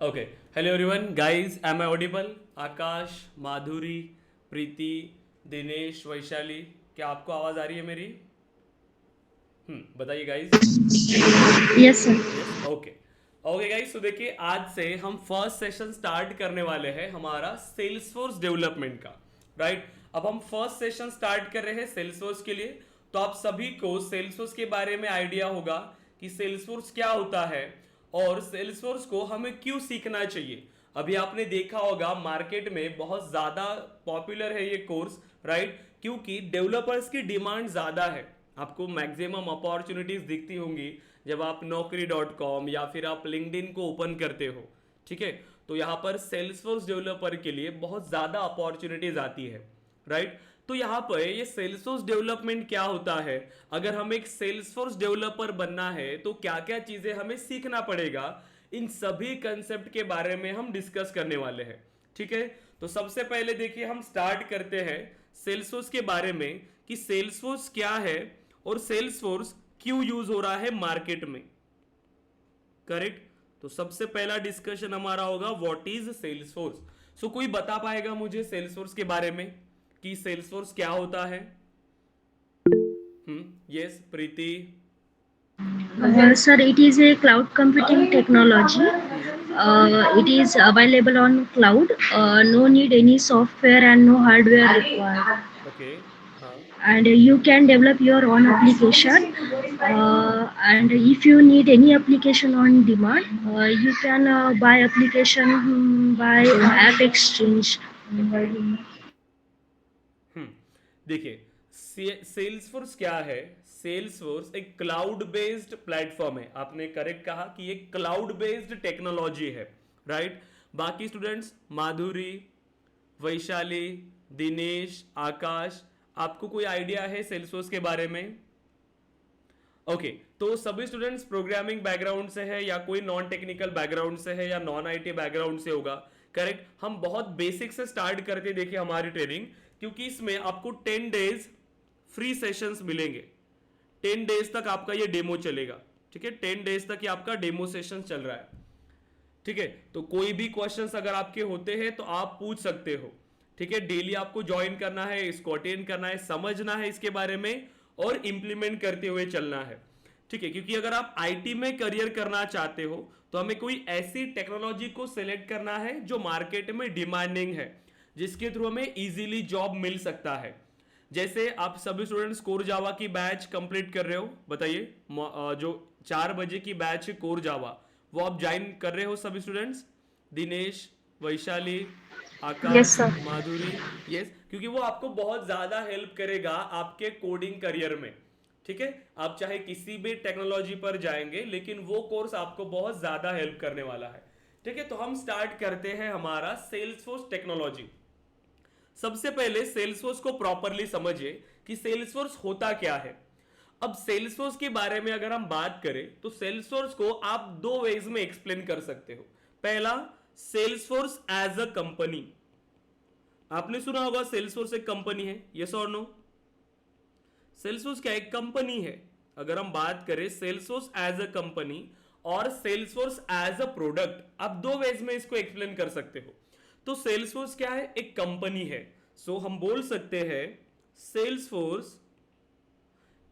Okay. Hello everyone, guys. Am I audible? आकाश, माधुरी, प्रीति, दिनेश, वैशाली, क्या आपको आवाज आ रही है मेरी? बताइए guys. Yes sir. Yes. Okay. Okay guys, तो देखिए आज से हम फर्स्ट सेशन स्टार्ट करने वाले हैं हमारा सेल्सफोर्स डेवलपमेंट का. राइट. अब हम फर्स्ट सेशन स्टार्ट कर रहे हैं सेल्सफोर्स के लिए. तो आप सभी को सेल्सफोर्स के बारे में आइडिया होगा कि सेल्सफोर्स क्या होता है और सेल्सफोर्स को हमें क्यों सीखना चाहिए. अभी आपने देखा होगा मार्केट में बहुत ज्यादा पॉपुलर है ये कोर्स. राइट. क्योंकि डेवलपर्स की डिमांड ज्यादा है. आपको मैक्सिमम अपॉर्चुनिटीज दिखती होंगी जब आप Naukri.com या फिर आप लिंक्डइन को ओपन करते हो. ठीक है. तो यहाँ पर सेल्सफोर्स डेवलपर के लिए बहुत ज्यादा अपॉर्चुनिटीज आती है. राइट. तो यहाँ पर ये सेल्सफोर्स डेवलपमेंट क्या होता है, अगर हमें एक सेल्सफोर्स डेवलपर बनना है तो क्या क्या चीजें हमें सीखना पड़ेगा, इन सभी कंसेप्ट के बारे में हम डिस्कस करने वाले हैं. ठीक है. तो सबसे पहले देखिए हम स्टार्ट करते हैं सेल्सफोर्स के बारे में कि सेल्सफोर्स क्या है और सेल्सफोर्स क्यों यूज हो रहा है मार्केट में. करेक्ट. तो सबसे पहला डिस्कशन हमारा होगा व्हाट इज सेल्सफोर्स. सो कोई बता पाएगा मुझे सेल्सफोर्स के बारे में कि सेल्सफोर्स क्या होता है? Yes Preeti. Sir, it is a cloud computing technology. It is available on cloud. No need any software and no hardware required. Okay. हाँ. And you can develop your own application. And if you need any application on demand, you can buy application by app exchange. देखिए Salesforce क्या है. Salesforce एक cloud based platform है. आपने correct कहा कि एक क्लाउड बेस्ड टेक्नोलॉजी है. राइट. बाकी स्टूडेंट्स माधुरी, वैशाली, दिनेश, आकाश, आपको कोई आइडिया है सेल्सफोर्स के बारे में? ओके. तो सभी स्टूडेंट्स प्रोग्रामिंग बैकग्राउंड से है या कोई नॉन टेक्निकल बैकग्राउंड से है या नॉन आईटी बैकग्राउंड से होगा. करेक्ट. हम बहुत बेसिक से स्टार्ट करते देखिए हमारी ट्रेनिंग, क्योंकि इसमें आपको 10 डेज फ्री सेशंस मिलेंगे. 10 डेज तक आपका ये डेमो चलेगा. ठीक है. 10 डेज तक ये आपका डेमो सेशन चल रहा है. ठीक है. तो कोई भी क्वेश्चंस अगर आपके होते हैं तो आप पूछ सकते हो. ठीक है. डेली आपको ज्वाइन करना है, इसको अटेंड करना है, समझना है इसके बारे में और इंप्लीमेंट करते हुए चलना है. ठीक है. क्योंकि अगर आप आईटी में करियर करना चाहते हो तो हमें कोई ऐसी टेक्नोलॉजी को सिलेक्ट करना है जो मार्केट में डिमांडिंग है, जिसके थ्रू हमें इजीली जॉब मिल सकता है. जैसे आप सभी स्टूडेंट्स कोर जावा की बैच कंप्लीट कर रहे हो, बताइए. जो 4 बजे की बैच है कोर जावा, वो आप ज्वाइन कर रहे हो सभी स्टूडेंट्स? दिनेश, वैशाली, Yes, आकाश, sir. माधुरी. यस. क्योंकि वो आपको बहुत ज्यादा हेल्प करेगा आपके कोडिंग करियर में. ठीक है. आप चाहे किसी भी टेक्नोलॉजी पर जाएंगे लेकिन वो कोर्स आपको बहुत ज्यादा हेल्प करने वाला है. ठीक है. तो हम स्टार्ट करते हैं हमारा सेल्सफोर्स टेक्नोलॉजी. सबसे पहले सेल्सफोर्स को प्रॉपरली समझिए कि सेल्सफोर्स होता क्या है. अब सेल्सफोर्स के बारे में अगर हम बात करें तो सेल्सफोर्स को आप दो वेज में एक्सप्लेन कर सकते हो. पहला, सेल्सफोर्स एज अ कंपनी. आपने सुना होगा सेल्सफोर्स एक कंपनी है. यस और नो? सेल्सफोर्स क्या एक कंपनी है. अगर हम बात करें सेल्सफोर्स एज अ कंपनी और सेल्सफोर्स एज अ प्रोडक्ट, आप दो वेज में इसको एक्सप्लेन कर सकते हो. तो सेल्सफोर्स क्या है? एक कंपनी है. सो हम बोल सकते हैं Salesforce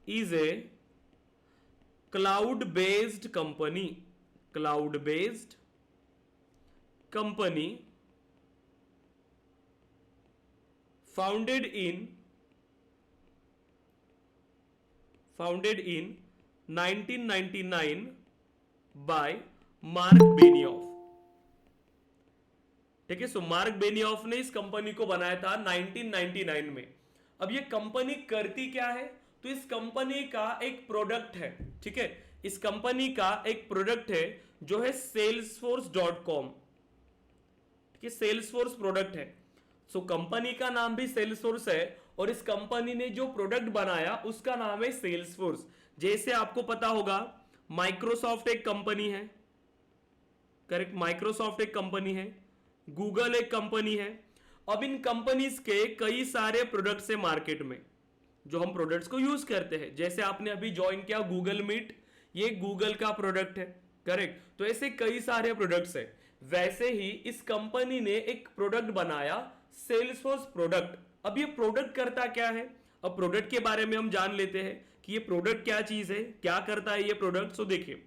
is a cloud based company. Cloud based company founded in 1999 by mark Benioff. ठीक है. सो मार्क बेनियोफ ने इस कंपनी को बनाया था 1999 में. अब ये कंपनी करती क्या है? तो इस कंपनी का एक प्रोडक्ट है. ठीक है. इस कंपनी का एक प्रोडक्ट है जो है salesforce.com. ठीक है. सेल्सफोर्स प्रोडक्ट है. सो कंपनी का नाम भी सेल्सफोर्स है और इस कंपनी ने जो प्रोडक्ट बनाया उसका नाम है सेल्सफोर्स. जैसे आपको पता होगा माइक्रोसॉफ्ट एक कंपनी है. करेक्ट. माइक्रोसॉफ्ट एक कंपनी है, गूगल एक कंपनी है. अब इन कंपनीज के कई सारे प्रोडक्ट्स है मार्केट में जो हम प्रोडक्ट्स को यूज करते हैं. जैसे आपने अभी ज्वाइन किया गूगल मीट, ये गूगल का प्रोडक्ट है. करेक्ट. तो ऐसे कई सारे प्रोडक्ट्स है. वैसे ही इस कंपनी ने एक प्रोडक्ट बनाया, सेल्सफोर्स प्रोडक्ट। अब ये प्रोडक्ट करता क्या है, अब प्रोडक्ट के बारे में हम जान लेते हैं कि ये प्रोडक्ट क्या चीज है, क्या करता है ये प्रोडक्ट। सो देखिए,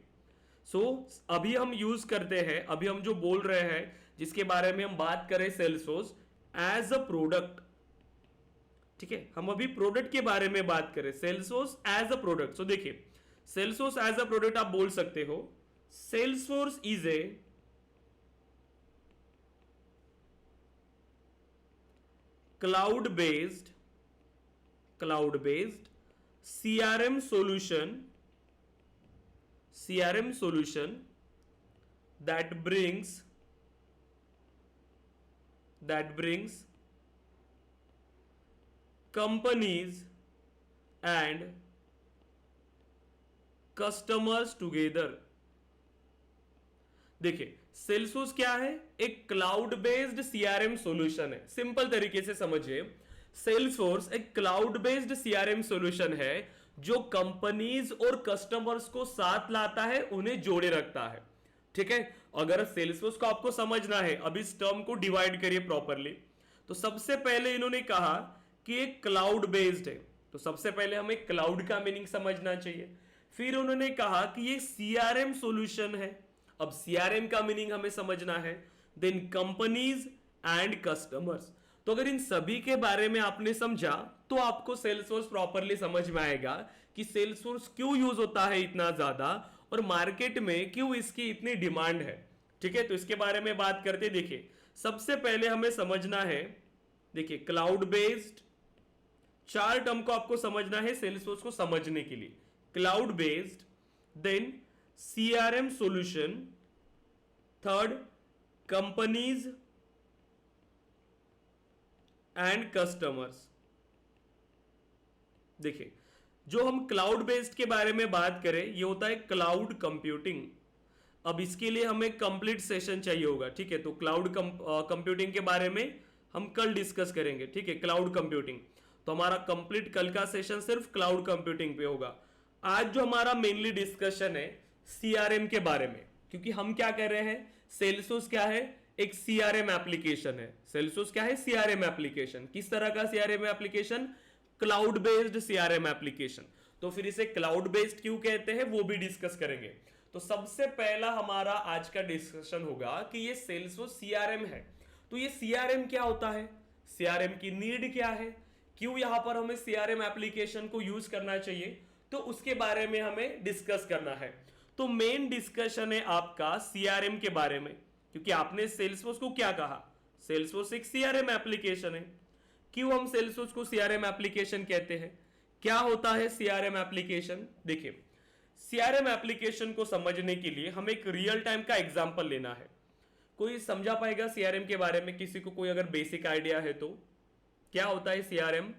अभी हम यूज करते हैं, अभी हम जो बोल रहे हैं जिसके बारे में हम बात करें, सेल्सफोर्स एज अ प्रोडक्ट। ठीक है, हम अभी प्रोडक्ट के बारे में बात करें, सेल्सफोर्स एज अ प्रोडक्ट। सो देखिए, सेल्सफोर्स एज अ प्रोडक्ट आप बोल सकते हो, Salesforce is a cloud based CRM solution that brings companies and customers together। देखिए, सेल्सफोर्स क्या है, एक क्लाउड बेस्ड सीआरएम सॉल्यूशन है। सिंपल तरीके से समझिए, सेल्सफोर्स एक क्लाउड बेस्ड सीआरएम सॉल्यूशन है जो कंपनीज और कस्टमर्स को साथ लाता है, उन्हें जोड़े रखता है। ठीक है, अगर सेल्सफोर्स को आपको समझना है, अब इस टर्म को डिवाइड करिए प्रॉपरली। तो सबसे पहले इन्होंने कहा कि एक क्लाउड बेस्ड है, तो सबसे पहले हमें क्लाउड का मीनिंग समझना चाहिए। फिर उन्होंने कहा कि ये सीआरएम सॉल्यूशन है, अब सीआरएम का मीनिंग हमें समझना है। Then companies and customers. तो अगर इन सभी के बारे में आपने समझा तो आपको सेल्सफोर्स प्रॉपरली समझ में आएगा कि सेल्सफोर्स क्यों यूज होता है इतना ज्यादा और मार्केट में क्यों इसकी इतनी डिमांड है। ठीक है, तो इसके बारे में बात करते। देखिए, सबसे पहले हमें समझना है, देखिए क्लाउड बेस्ड, चार टर्म को आपको समझना है सेल्सफोर्स को समझने के लिए। Cloud based, then CRM solution, third companies and customers. देखिए, जो हम क्लाउड बेस्ड के बारे में बात करें, ये होता है क्लाउड कंप्यूटिंग। अब इसके लिए हमें कंप्लीट सेशन चाहिए होगा। ठीक है, तो क्लाउड कंप्यूटिंग के बारे में हम कल डिस्कस करेंगे। ठीक है, क्लाउड कंप्यूटिंग, तो हमारा कंप्लीट कल का सेशन सिर्फ क्लाउड कंप्यूटिंग पे होगा। आज जो हमारा मेनली डिस्कशन है सीआरएम के बारे में, क्योंकि हम क्या कर रहे हैं, सेल्सफोर्स क्या है, एक सीआरएम एप्लीकेशन है। सेल्सफोर्स क्या है, सीआरएम एप्लीकेशन। किस तरह का CRM application, cloud based CRM application. तो फिर इसे क्लाउड बेस्ड क्यों कहते हैं वो भी डिस्कस करेंगे। तो सबसे पहला हमारा आज का डिस्कशन होगा कि ये सेल्सफोर्स सीआरएम है, तो ये सीआरएम क्या होता है, सीआरएम की नीड क्या है, क्यों यहां पर हमें सीआरएम एप्लीकेशन को यूज करना चाहिए, तो उसके बारे में हमें डिस्कस करना है। तो मेन डिस्कशन है आपका सीआरएम के बारे में, क्योंकि आपने सेल्सफोर्स को क्या कहा, सेल्सफोर्स एक सीआरएम एप्लीकेशन है। क्यों हम सेल्सफोर्स को सीआरएम एप्लीकेशन कहते हैं, क्या होता है सीआरएम एप्लीकेशन। देखिए, सीआरएम एप्लीकेशन को समझने के लिए हमें एक रियल टाइम का एग्जांपल लेना है। कोई समझा पाएगा सीआरएम के बारे में, किसी को कोई अगर बेसिक आइडिया है तो क्या होता है सीआरएम।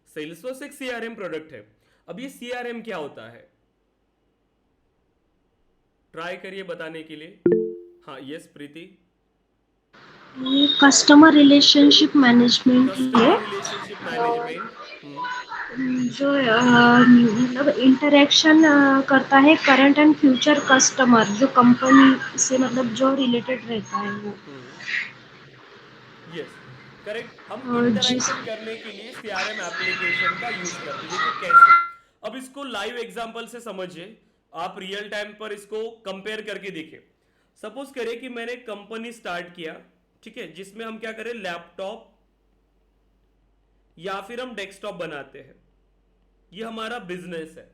सेल्सफोर्स एक सीआरएम प्रोडक्ट है। अब ये सीआरएम क्या होता है, ट्राई करिए बताने के लिए। हाँ, यस प्रीति। ये कस्टमर रिलेशनशिप मैनेजमेंट है, कस्टमर रिलेशनशिप मैनेजमेंट, जो मतलब इंटरेक्शन करता है करंट एंड फ्यूचर कस्टमर, जो कंपनी से मतलब जो रिलेटेड रहता है वो। यस करेक्ट, हम जिस इंटरेक्शन करने के लिए सीआरएम एप्लीकेशन का यूज करते हैं। देखिए कैसे, अब इसको लाइव एग्जांपल से समझिए, आप रियल टाइम पर इसको कंपेयर करके देखिए। सपोज करिए कि मैंने कंपनी स्टार्ट किया, ठीक है, जिसमें हम क्या करें, लैपटॉप या फिर हम डेस्कटॉप बनाते हैं, ये हमारा बिजनेस है।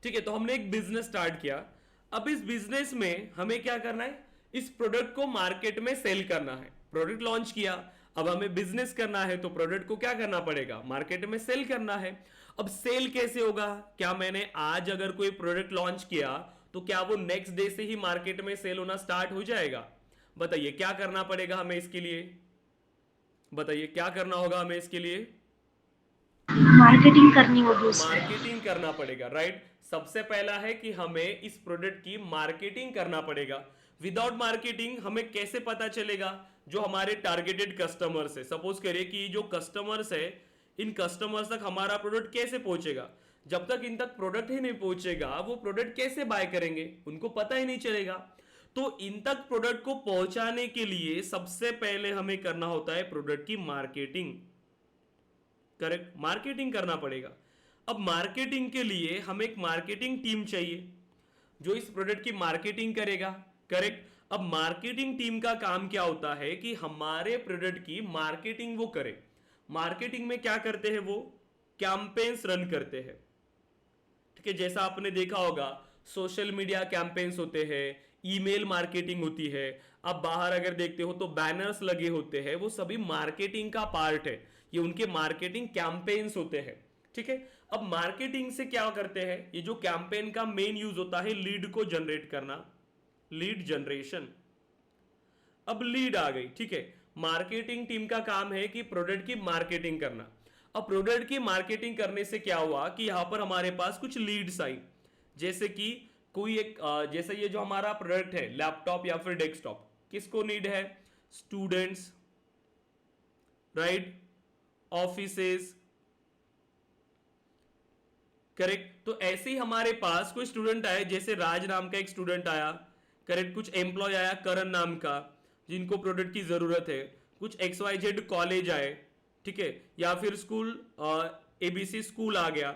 ठीक है, तो हमने एक बिजनेस स्टार्ट किया। अब इस बिजनेस में हमें क्या करना है, इस प्रोडक्ट को मार्केट में सेल करना है। प्रोडक्ट लॉन्च किया, अब हमें बिजनेस करना है तो प्रोडक्ट को क्या करना पड़ेगा, मार्केट में सेल करना है। अब सेल कैसे होगा, क्या मैंने आज अगर कोई प्रोडक्ट लॉन्च किया तो क्या वो नेक्स्ट डे से ही मार्केट में सेल होना स्टार्ट हो जाएगा। बताइए क्या करना पड़ेगा हमें इसके लिए, बताइए क्या करना होगा हमें इसके लिए, मार्केटिंग करनी होगी उसमें। मार्केटिंग करना पड़ेगा, राइट। सबसे पहला है कि हमें इस प्रोडक्ट की मार्केटिंग करना पड़ेगा। विदाउट मार्केटिंग हमें कैसे पता चलेगा जो हमारे टारगेटेड कस्टमर्स है। सपोज करिए कि जो कस्टमर्स है, इन कस्टमर्स तक हमारा प्रोडक्ट कैसे पहुंचेगा, जब तक इन तक प्रोडक्ट ही नहीं पहुंचेगा वो प्रोडक्ट कैसे बाय करेंगे, उनको पता ही नहीं चलेगा। तो इन तक प्रोडक्ट को पहुंचाने के लिए सबसे पहले हमें करना होता है प्रोडक्ट की मार्केटिंग। करेक्ट, मार्केटिंग करना पड़ेगा। अब मार्केटिंग के लिए हमें एक मार्केटिंग टीम चाहिए जो इस प्रोडक्ट की मार्केटिंग करेगा। करेक्ट, अब मार्केटिंग टीम का काम क्या होता है कि हमारे प्रोडक्ट की मार्केटिंग वो करे। मार्केटिंग में क्या करते हैं, वो कैंपेन्स रन करते हैं। ठीक है, जैसा आपने देखा होगा सोशल मीडिया कैंपेन्स होते हैं, ईमेल मार्केटिंग होती है, आप बाहर अगर देखते हो तो बैनर्स लगे होते हैं, वो सभी मार्केटिंग का पार्ट है, ये उनके मार्केटिंग कैंपेन्स होते हैं। ठीक है, अब मार्केटिंग से क्या करते हैं, ये जो कैंपेन का मेन यूज होता है लीड को जनरेट करना, लीड जनरेशन। अब लीड आ गई, ठीक है, मार्केटिंग टीम का काम है कि प्रोडक्ट की मार्केटिंग करना। अब प्रोडक्ट की मार्केटिंग करने से क्या हुआ कि यहां पर हमारे पास कुछ लीड्स आई, जैसे कि कोई एक जैसे ये जो हमारा प्रोडक्ट है लैपटॉप या फिर डेस्कटॉप, किसको नीड है, स्टूडेंट्स, राइट, ऑफिसेस। करेक्ट, तो ऐसे ही हमारे पास कोई स्टूडेंट आए, जैसे राज नाम का एक स्टूडेंट आया। करेक्ट, कुछ एम्प्लॉय आया करण नाम का जिनको प्रोडक्ट की जरूरत है, कुछ XYZ कॉलेज आए, ठीक है, या फिर स्कूल ABC स्कूल आ गया।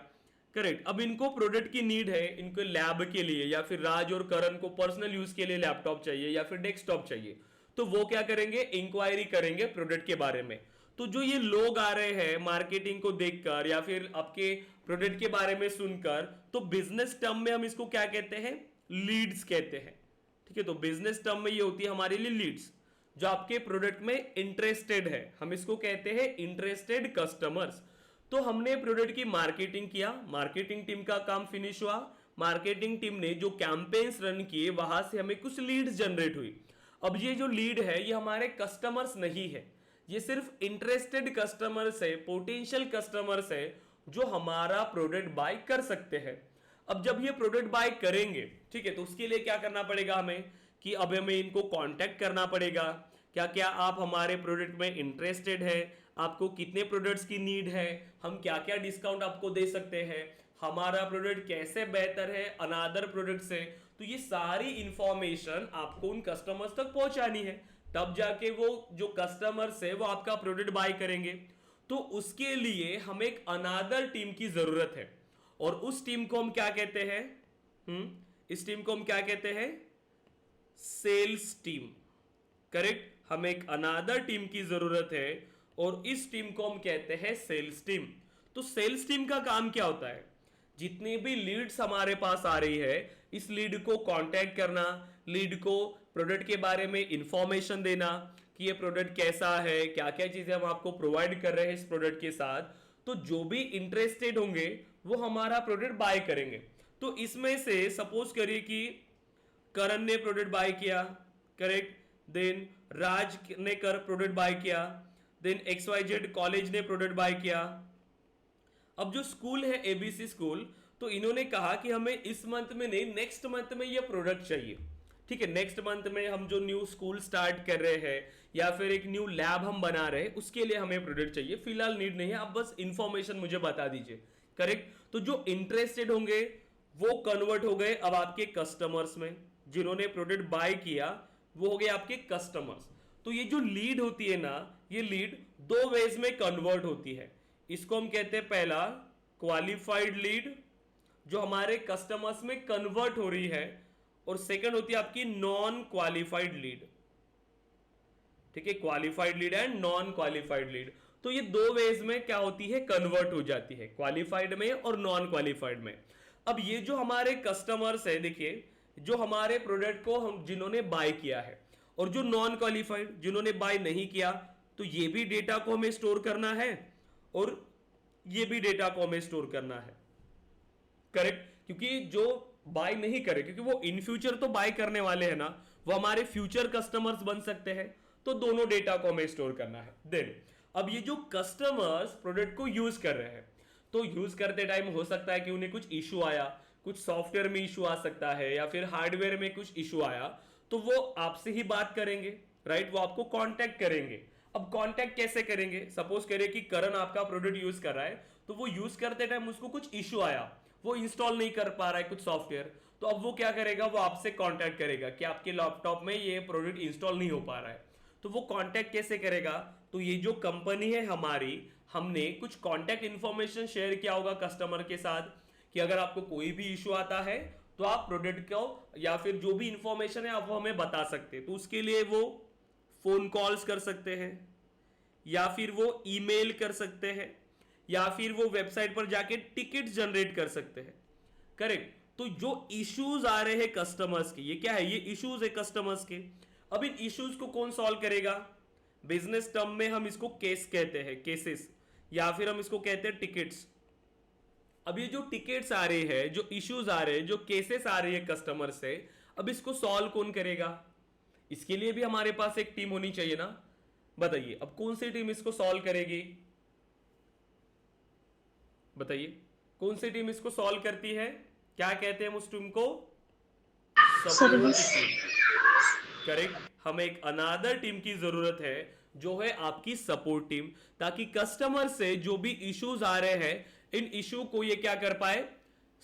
करेक्ट, अब इनको प्रोडक्ट की नीड है, इनको लैब के लिए या फिर राज और करण को पर्सनल यूज के लिए लैपटॉप चाहिए या फिर डेस्कटॉप चाहिए, तो वो क्या करेंगे, इंक्वायरी करेंगे प्रोडक्ट के बारे में। तो जो ये लोग आ रहे हैं मार्केटिंग को देखकर या फिर आपके प्रोडक्ट के बारे में सुनकर, तो बिजनेस टर्म में हम इसको क्या कहते हैं, लीड्स कहते हैं। ठीक है, तो बिजनेस टर्म में ये होती है हमारे लिए लीड्स, जो आपके प्रोडक्ट में इंटरेस्टेड है, हम इसको कहते हैं इंटरेस्टेड कस्टमर्स। तो हमने प्रोडक्ट की मार्केटिंग किया, मार्केटिंग टीम का काम फिनिश हुआ, मार्केटिंग टीम ने जो कैंपेन्स रन किए वहां से हमें कुछ लीड्स जनरेट हुई। अब ये जो लीड है ये हमारे कस्टमर्स नहीं है, ये सिर्फ इंटरेस्टेड कस्टमर्स है, पोटेंशियल कस्टमर्स है जो हमारा प्रोडक्ट बाय कर सकते हैं। अब जब ये प्रोडक्ट बाय करेंगे, ठीक है, तो उसके लिए क्या करना पड़ेगा हमें कि अब हमें इनको कांटेक्ट करना पड़ेगा, क्या क्या आप हमारे प्रोडक्ट में इंटरेस्टेड है, आपको कितने प्रोडक्ट्स की नीड है, हम क्या क्या डिस्काउंट आपको दे सकते हैं, हमारा प्रोडक्ट कैसे बेहतर है अनदर प्रोडक्ट से। तो ये सारी इंफॉर्मेशन आपको उन कस्टमर्स तक पहुंचानी है, तब जाके वो जो कस्टमर्स है वो आपका प्रोडक्ट बाय करेंगे। तो उसके लिए हमें एक अनदर टीम की जरूरत है, और उस टीम को हम क्या कहते हैं, इस टीम को हम क्या कहते हैं, सेल्स टीम। करेक्ट, हमें एक अनदर टीम की जरूरत है और इस टीम को हम कहते हैं सेल्स टीम। तो सेल्स टीम का काम क्या होता है, जितनी भी लीड्स हमारे पास आ रही है इस लीड को कांटेक्ट करना, लीड को प्रोडक्ट के बारे में इंफॉर्मेशन देना कि ये प्रोडक्ट कैसा है, क्या क्या चीजें हम आपको प्रोवाइड कर रहे हैं इस प्रोडक्ट के साथ। तो जो भी इंटरेस्टेड होंगे वो हमारा प्रोडक्ट बाय करेंगे। तो इसमें से सपोज करिए कि करण ने प्रोडक्ट बाय किया, करेक्ट, देन राज ने कर प्रोडक्ट बाय किया, देन XYZ कॉलेज ने प्रोडक्ट बाय किया। अब जो स्कूल है ABC स्कूल, तो इन्होंने कहा कि हमें इस मंथ में नहीं नेक्स्ट मंथ में ये प्रोडक्ट चाहिए। ठीक है, नेक्स्ट मंथ में हम जो न्यू स्कूल स्टार्ट कर रहे हैं या फिर एक न्यू लैब हम बना रहे हैं उसके लिए हमें प्रोडक्ट चाहिए, फिलहाल नीड नहीं है, आप बस इंफॉर्मेशन मुझे बता दीजिए। करेक्ट, तो जो इंटरेस्टेड होंगे वो कन्वर्ट हो गए अब आपके कस्टमर्स में, जिन्होंने प्रोडक्ट बाय किया वो हो गए आपके कस्टमर्स। तो ये जो लीड होती है ना, ये लीड दो वेज में कन्वर्ट होती है। इसको हम कहते हैं पहला क्वालिफाइड लीड जो हमारे कस्टमर्स में कन्वर्ट हो रही है, और सेकंड होती है आपकी नॉन क्वालिफाइड लीड। ठीक है, qualified lead and non qualified lead. तो ये दो वेज में क्या होती है, कन्वर्ट हो जाती है, क्वालिफाइड में और नॉन क्वालिफाइड में। अब ये जो हमारे कस्टमर्स है, देखिए जो हमारे प्रोडक्ट को हम जिन्होंने बाय किया है और जो नॉन क्वालिफाइड जिन्होंने बाय नहीं किया, तो ये भी डेटा को हमें स्टोर करना है और ये भी डेटा को हमें स्टोर करना है। करेक्ट, क्योंकि जो बाय नहीं करे, क्योंकि वो इन फ्यूचर तो बाय करने वाले हैं ना, वो हमारे फ्यूचर कस्टमर्स बन सकते हैं, तो दोनों डेटा को हमें स्टोर करना है। देन अब ये जो कस्टमर्स प्रोडक्ट को यूज कर रहे हैं, तो यूज करते टाइम हो सकता है कि उन्हें कुछ इशू आया, कुछ सॉफ्टवेयर में इशू आ सकता है या फिर हार्डवेयर में कुछ इशू आया, तो वो आपसे ही बात करेंगे, राइट, वो आपको कांटेक्ट करेंगे। अब कांटेक्ट कैसे करेंगे? सपोज करिए कि करण आपका प्रोडक्ट यूज कर रहा है, तो वो यूज करते टाइम उसको कुछ इशू आया, वो इंस्टॉल नहीं कर पा रहा है कुछ सॉफ्टवेयर, तो अब वो क्या करेगा, वो आपसे कांटेक्ट करेगा कि आपके लैपटॉप में ये प्रोडक्ट इंस्टॉल नहीं हो पा रहा है। तो वो कांटेक्ट कैसे करेगा? तो ये जो कंपनी है हमारी, हमने कुछ कांटेक्ट इंफॉर्मेशन शेयर किया होगा कस्टमर के साथ कि अगर आपको कोई भी इशू आता है तो आप प्रोडक्ट को या फिर जो भी इंफॉर्मेशन है आप वो हमें बता सकते हैं। तो उसके लिए वो फोन कॉल्स कर सकते हैं, या फिर वो ईमेल कर सकते हैं, या फिर वो वेबसाइट पर जाके टिकट जनरेट कर सकते हैं। करेक्ट। तो जो इश्यूज आ रहे हैं कस्टमर्स के, ये क्या है, ये इश्यूज है कस्टमर्स के। अब इन इश्यूज को कौन सॉल्व करेगा? बिजनेस टर्म में हम इसको केस कहते हैं, केसेस, या फिर हम इसको कहते हैं टिकट्स। अब ये जो टिकट्स आ रहे हैं, जो इश्यूज आ रहे हैं, जो केसेस आ रही है कस्टमर से, अब इसको सॉल्व कौन करेगा? इसके लिए भी हमारे पास एक टीम होनी चाहिए ना। बताइए अब कौन सी टीम इसको सॉल्व करेगी? बताइए कौन सी टीम इसको सॉल्व करती है? क्या कहते हैं उस टीम को? Support team. करेक्ट। हमें एक अनादर टीम की जरूरत है जो है आपकी सपोर्ट टीम, ताकि कस्टमर से जो भी इश्यूज आ रहे हैं इन इश्यू को ये क्या कर पाए,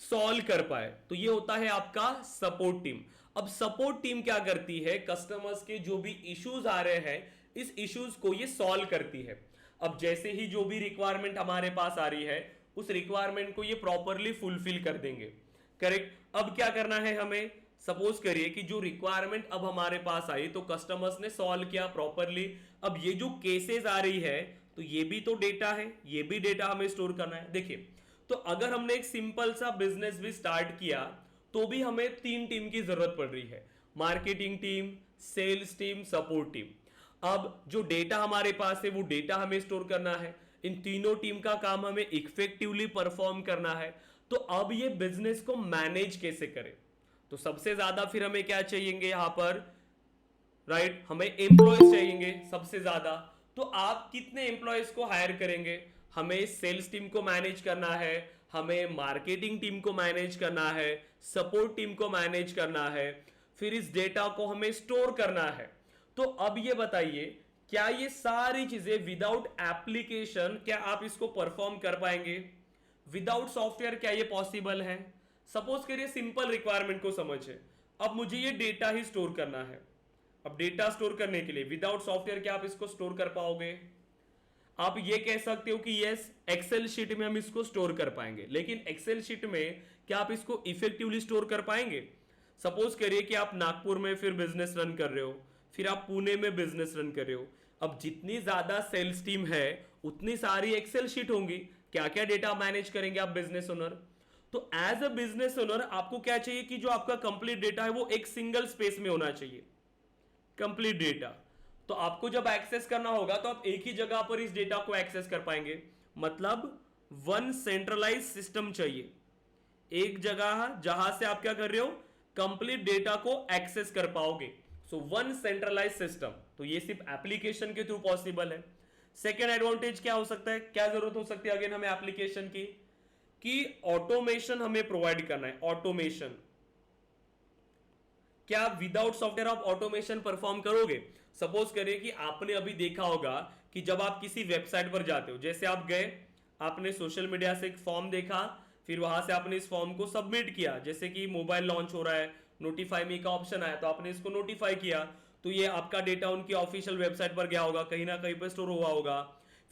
सॉल्व कर पाए। तो ये होता है आपका सपोर्ट टीम। अब सपोर्ट टीम क्या करती है, कस्टमर्स के जो भी इश्यूज आ रहे हैं इस इश्यूज को ये सॉल्व करती है। अब जैसे ही जो भी रिक्वायरमेंट हमारे पास आ रही है उस रिक्वायरमेंट को ये प्रॉपरली फुलफिल कर देंगे। करेक्ट। अब क्या करना है हमें? सपोज करिए कि जो रिक्वायरमेंट अब हमारे पास आई तो कस्टमर्स ने सॉल्व किया प्रॉपरली। अब ये जो केसेस आ रही है तो ये भी तो डेटा है, ये भी डेटा हमें स्टोर करना है। देखिए तो अगर हमने एक सिंपल सा बिजनेस भी स्टार्ट किया तो भी हमें 3 टीम की जरूरत पड़ रही है, marketing team, sales team, support team. अब जो डेटा हमारे पास है वो डेटा हमें स्टोर करना है, इन तीनों टीम का काम हमें इफेक्टिवली परफॉर्म करना है। तो अब ये बिजनेस को मैनेज कैसे करें? तो सबसे ज्यादा फिर हमें क्या चाहिए यहां पर, राइट, हमें एम्प्लॉयज चाहिए सबसे ज्यादा। तो आप कितने एम्प्लॉयज को हायर करेंगे? हमें सेल्स टीम को मैनेज करना है, हमें मार्केटिंग टीम को मैनेज करना है, सपोर्ट टीम को मैनेज करना है, फिर इस डेटा को हमें स्टोर करना है। तो अब ये बताइए क्या ये सारी चीजें विदाउट एप्लीकेशन क्या आप इसको परफॉर्म कर पाएंगे? विदाउट सॉफ्टवेयर क्या ये पॉसिबल है? सपोज करिए सिंपल रिक्वायरमेंट को समझे, अब मुझे ये डेटा ही स्टोर करना है। अब डेटा स्टोर करने के लिए विदाउट सॉफ्टवेयर क्या आप इसको स्टोर कर पाओगे? आप ये कह सकते हो कि यस एक्सेल शीट में हम इसको स्टोर कर पाएंगे, लेकिन एक्सेल शीट में क्या आप इसको इफेक्टिवली स्टोर कर पाएंगे? सपोज करिए कि आप नागपुर में फिर बिजनेस रन कर रहे हो, फिर आप पुणे में बिजनेस रन कर रहे हो। अब जितनी ज्यादा सेल्स टीम है उतनी सारी एक्सेल शीट होंगी, क्या क्या डेटा मैनेज करेंगे आप बिजनेस ओनर? तो एज अ बिजनेस ओनर आपको क्या चाहिए कि जो आपका कंप्लीट डेटा है वो एक सिंगल स्पेस में होना चाहिए, कंप्लीट डेटा। तो आपको जब एक्सेस करना होगा तो आप एक ही जगह पर इस डेटा को एक्सेस कर पाएंगे, मतलब वन सेंट्रलाइज सिस्टम चाहिए, एक जगह जहां से आप क्या कर रहे हो, कंप्लीट डेटा को एक्सेस कर पाओगे। So one centralize system. तो ये सिर्फ एप्लीकेशन के थ्रू पॉसिबल है। सेकेंड एडवांटेज क्या हो सकता है, क्या जरूरत हो सकती है अगेन हमें एप्लीकेशन की, कि ऑटोमेशन हमें प्रोवाइड करना है। ऑटोमेशन क्या विदाउट सॉफ्टवेयर आप ऑटोमेशन परफॉर्म करोगे? सपोज करिए कि आपने अभी देखा होगा कि जब आप किसी वेबसाइट पर जाते हो, जैसे आप गए, आपने सोशल मीडिया से एक फॉर्म देखा, फिर वहां से आपने इस फॉर्म को सबमिट किया, जैसे कि मोबाइल लॉन्च हो रहा है, नोटिफाई मी का ऑप्शन आया तो आपने इसको नोटिफाई किया, तो ये आपका डेटा उनकी ऑफिशियल वेबसाइट पर गया होगा, कहीं ना कहीं पर स्टोर हुआ होगा।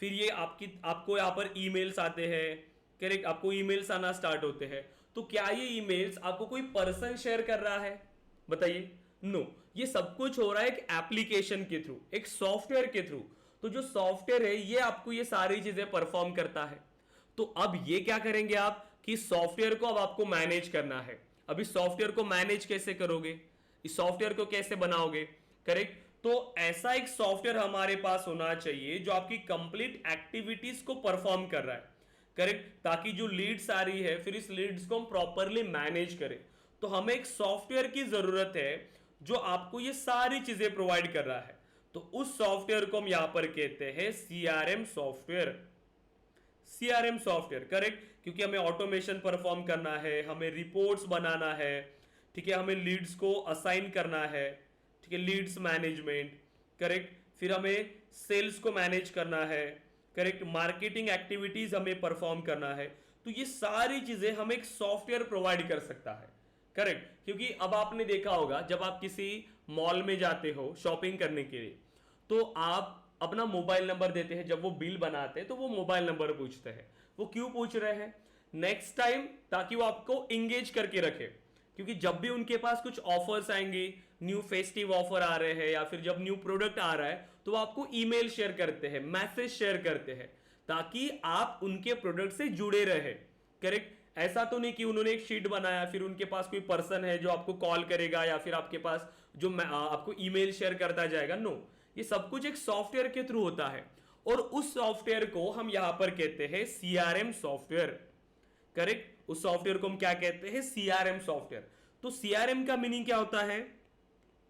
फिर ये आपको यहाँ पर ईमेल्स आते हैं, करेक्ट, आपको ईमेल्स आना स्टार्ट होते हैं। तो क्या ये ईमेल्स आपको कोई पर्सन शेयर कर रहा है? बताइए, नो। ये सब कुछ हो रहा है एक एप्लीकेशन के थ्रू, एक सॉफ्टवेयर के थ्रू। तो जो सॉफ्टवेयर है ये आपको ये सारी चीजें परफॉर्म करता है। तो अब ये क्या करेंगे आप कि सॉफ्टवेयर को अब आपको मैनेज करना है। अब इस सॉफ्टवेयर को मैनेज कैसे करोगे, इस सॉफ्टवेयर को कैसे बनाओगे? करेक्ट। तो ऐसा एक सॉफ्टवेयर हमारे पास होना चाहिए जो आपकी कंप्लीट एक्टिविटीज को परफॉर्म कर रहा है, करेक्ट, ताकि जो लीड्स आ रही है फिर इस लीड्स को हम प्रॉपरली मैनेज करें। तो हमें एक सॉफ्टवेयर की जरूरत है जो आपको ये सारी चीजें प्रोवाइड कर रहा है। तो उस सॉफ्टवेयर को हम यहां पर कहते हैं CRM software. CRM software, correct, क्योंकि हमें ऑटोमेशन परफॉर्म करना है, हमें रिपोर्ट्स बनाना है, ठीक है, हमें लीड्स को असाइन करना है, ठीक है, लीड्स मैनेजमेंट, करेक्ट, फिर हमें सेल्स को मैनेज करना है, करेक्ट, मार्केटिंग एक्टिविटीज हमें परफॉर्म करना है। तो ये सारी चीजें हमें एक सॉफ्टवेयर प्रोवाइड कर सकता है, करेक्ट। क्योंकि अब आपने देखा होगा जब आप किसी मॉल में जाते हो शॉपिंग करने के लिए, तो आप अपना मोबाइल नंबर देते हैं, जब वो बिल बनाते हैं तो वो मोबाइल नंबर पूछते हैं। वो क्यों पूछ रहे हैं? नेक्स्ट टाइम ताकि वो आपको इंगेज करके रखे, क्योंकि जब भी उनके पास कुछ ऑफर्स आएंगे, न्यू फेस्टिव ऑफर आ रहे हैं या फिर जब न्यू प्रोडक्ट आ रहा है, तो वो आपको ईमेल शेयर करते हैं, मैसेज शेयर करते हैं, ताकि आप उनके प्रोडक्ट से जुड़े रहे, करेक्ट। ऐसा तो नहीं कि उन्होंने एक शीट बनाया फिर उनके पास कोई पर्सन है जो आपको कॉल करेगा या फिर आपके पास जो आपको ईमेल शेयर करता जाएगा। नो, ये सब कुछ एक सॉफ्टवेयर के थ्रू होता है, और उस सॉफ्टवेयर को हम यहां पर कहते हैं सीआरएम सॉफ्टवेयर, करेक्ट। उस सॉफ्टवेयर को हम क्या कहते हैं? CRM software. तो सीआरएम का मीनिंग क्या होता है?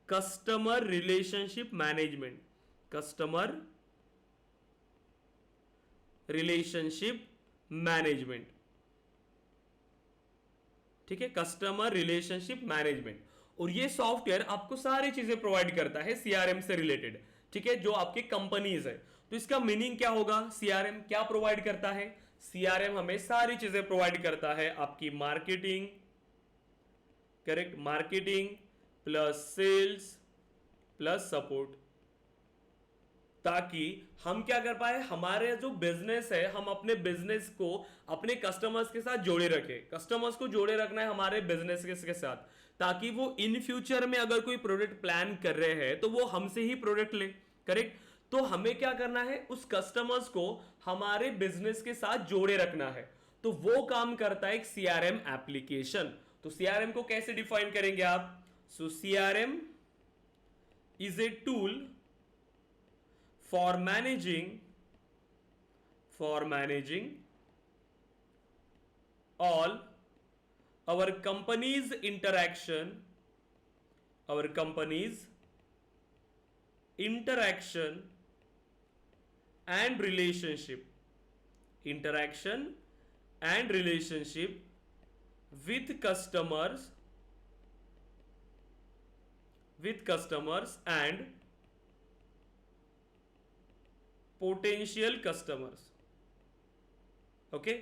Customer relationship management, customer relationship management, ठीक है, कस्टमर रिलेशनशिप मैनेजमेंट। और ये सॉफ्टवेयर आपको सारी चीजें प्रोवाइड करता है सीआरएम से रिलेटेड, ठीक है, जो आपके कंपनीज है। तो इसका मीनिंग क्या होगा? सीआरएम क्या प्रोवाइड करता है? सीआरएम हमें सारी चीजें प्रोवाइड करता है, आपकी marketing, correct, marketing plus sales plus support, ताकि हम क्या कर पाए, हमारे जो बिजनेस है हम अपने बिजनेस को अपने कस्टमर्स के साथ जोड़े रखें। कस्टमर्स को जोड़े रखना है हमारे बिजनेस के साथ, ताकि वो इन फ्यूचर में अगर कोई प्रोडक्ट प्लान कर रहे हैं तो वो हमसे ही प्रोडक्ट ले, करेक्ट। तो हमें क्या करना है? उस कस्टमर्स को हमारे बिजनेस के साथ जोड़े रखना है। तो वो काम करता है एक सीआरएम एप्लीकेशन। तो सीआरएम को कैसे डिफाइन करेंगे आप? So CRM is a tool for managing all our company's interaction and relationship with customers and potential customers, okay.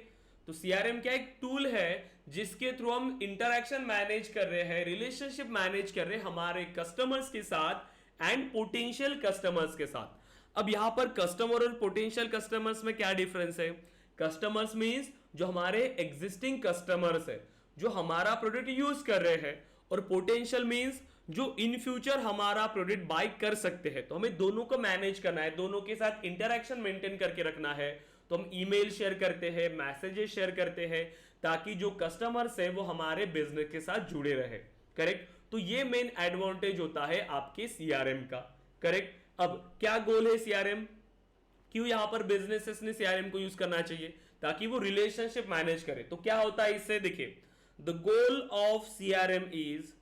तो सीआरएम क्या एक टूल है जिसके थ्रू हम इंटरैक्शन मैनेज कर रहे हैं, रिलेशनशिप मैनेज कर रहे हैं हमारे कस्टमर्स के साथ एंड पोटेंशियल कस्टमर्स के साथ। अब यहां पर कस्टमर और पोटेंशियल कस्टमर्स में क्या डिफरेंस है? कस्टमर्स मींस जो हमारे एग्जिस्टिंग कस्टमर्स है, जो हमारा प्रोडक्ट यूज कर रहे हैं, और पोटेंशियल मींस जो इन फ्यूचर हमारा प्रोडक्ट बाय कर सकते हैं। तो हमें दोनों को मैनेज करना है, दोनों के साथ इंटरैक्शन मेंटेन करके रखना है। तो हम ईमेल शेयर करते हैं, मैसेजेस शेयर करते हैं, ताकि जो कस्टमर्स है वो हमारे बिजनेस के साथ जुड़े रहे, करेक्ट। तो ये मेन एडवांटेज होता है आपके सीआरएम का, करेक्ट। अब क्या गोल है सीआरएम? क्यों यहां पर बिजनेसेस ने सीआरएम को यूज करना चाहिए? ताकि वो रिलेशनशिप मैनेज करे। तो क्या होता है इससे? देखिए, the goal of CRM is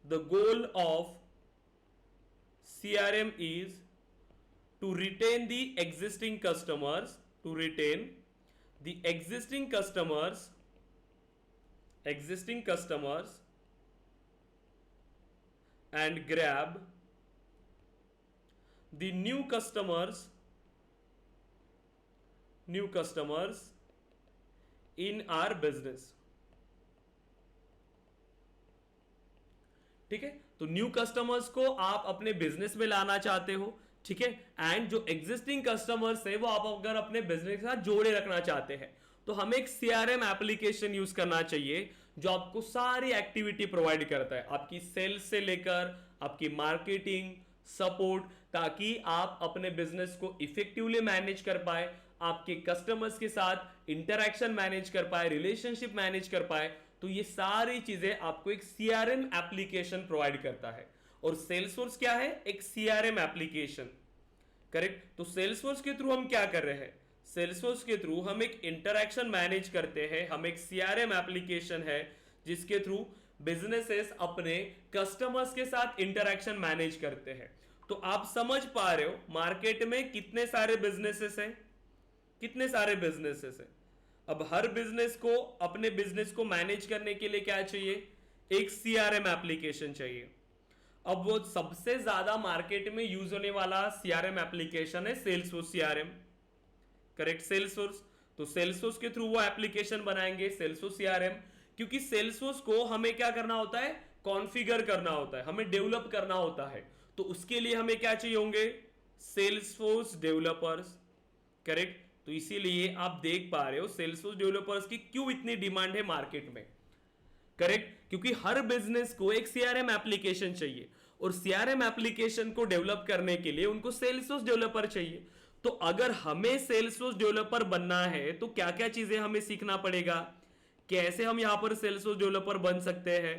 the goal of CRM is to retain the existing customers, and grab the new customers in our business, ठीक है। तो न्यू कस्टमर्स को आप अपने बिजनेस में लाना चाहते हो, ठीक है, एंड जो एग्जिस्टिंग कस्टमर्स है वो आप अगर अपने बिजनेस के साथ जोड़े रखना चाहते हैं, तो हमें एक सीआरएम एप्लीकेशन यूज करना चाहिए जो आपको सारी एक्टिविटी प्रोवाइड करता है, आपकी सेल्स से लेकर आपकी मार्केटिंग, सपोर्ट, ताकि आप अपने बिजनेस को इफेक्टिवली मैनेज कर पाए, आपके कस्टमर्स के साथ इंटरैक्शन मैनेज कर पाए, रिलेशनशिप मैनेज कर पाए। तो ये सारी चीजें आपको एक सीआरएम एप्लीकेशन प्रोवाइड करता है। और सेल्सफोर्स क्या है? एक सीआरएम एप्लीकेशन, करेक्ट। तो सेल्सफोर्स के थ्रू हम क्या कर रहे हैं? सेल्सफोर्स के थ्रू हम एक इंटरैक्शन मैनेज करते हैं, हम एक सीआरएम एप्लीकेशन है जिसके थ्रू बिजनेसेस अपने कस्टमर्स के साथ इंटरैक्शन मैनेज करते हैं। तो आप समझ पा रहे हो मार्केट में कितने सारे बिजनेसेस हैं, कितने सारे बिजनेसेस हैं। अब हर बिजनेस को अपने बिजनेस को मैनेज करने के लिए क्या चाहिए? एक सीआरएम एप्लीकेशन चाहिए। अब वो सबसे ज्यादा मार्केट में यूज होने वाला सीआरएम एप्लीकेशन है सेल्सफोर्स सीआरएम, करेक्ट, सेल्सफोर्स। तो सेल्सफोर्स के थ्रू वो एप्लीकेशन बनाएंगे सेल्सफोर्स सीआरएम, क्योंकि सेल्सफोर्स को हमें क्या करना होता है, कॉन्फ़िगर करना होता है, हमें डेवलप करना होता है। तो उसके लिए हमें क्या चाहिए होंगे, सेल्सफोर्स डेवलपर्स, करेक्ट। तो इसीलिए आप देख पा रहे हो सेल्सफोर्स डेवलपर्स की क्यों इतनी डिमांड है मार्केट में, करेक्ट, क्योंकि हर बिजनेस को एक सीआरएम एप्लीकेशन चाहिए और सीआरएम एप्लीकेशन को डेवलप करने के लिए उनको सेल्सफोर्स डेवलपर चाहिए। तो अगर हमें सेल्सफोर्स डेवलपर बनना है तो क्या क्या चीजें हमें सीखना पड़ेगा, कैसे हम यहां पर सेल्सफोर्स डेवलपर बन सकते हैं,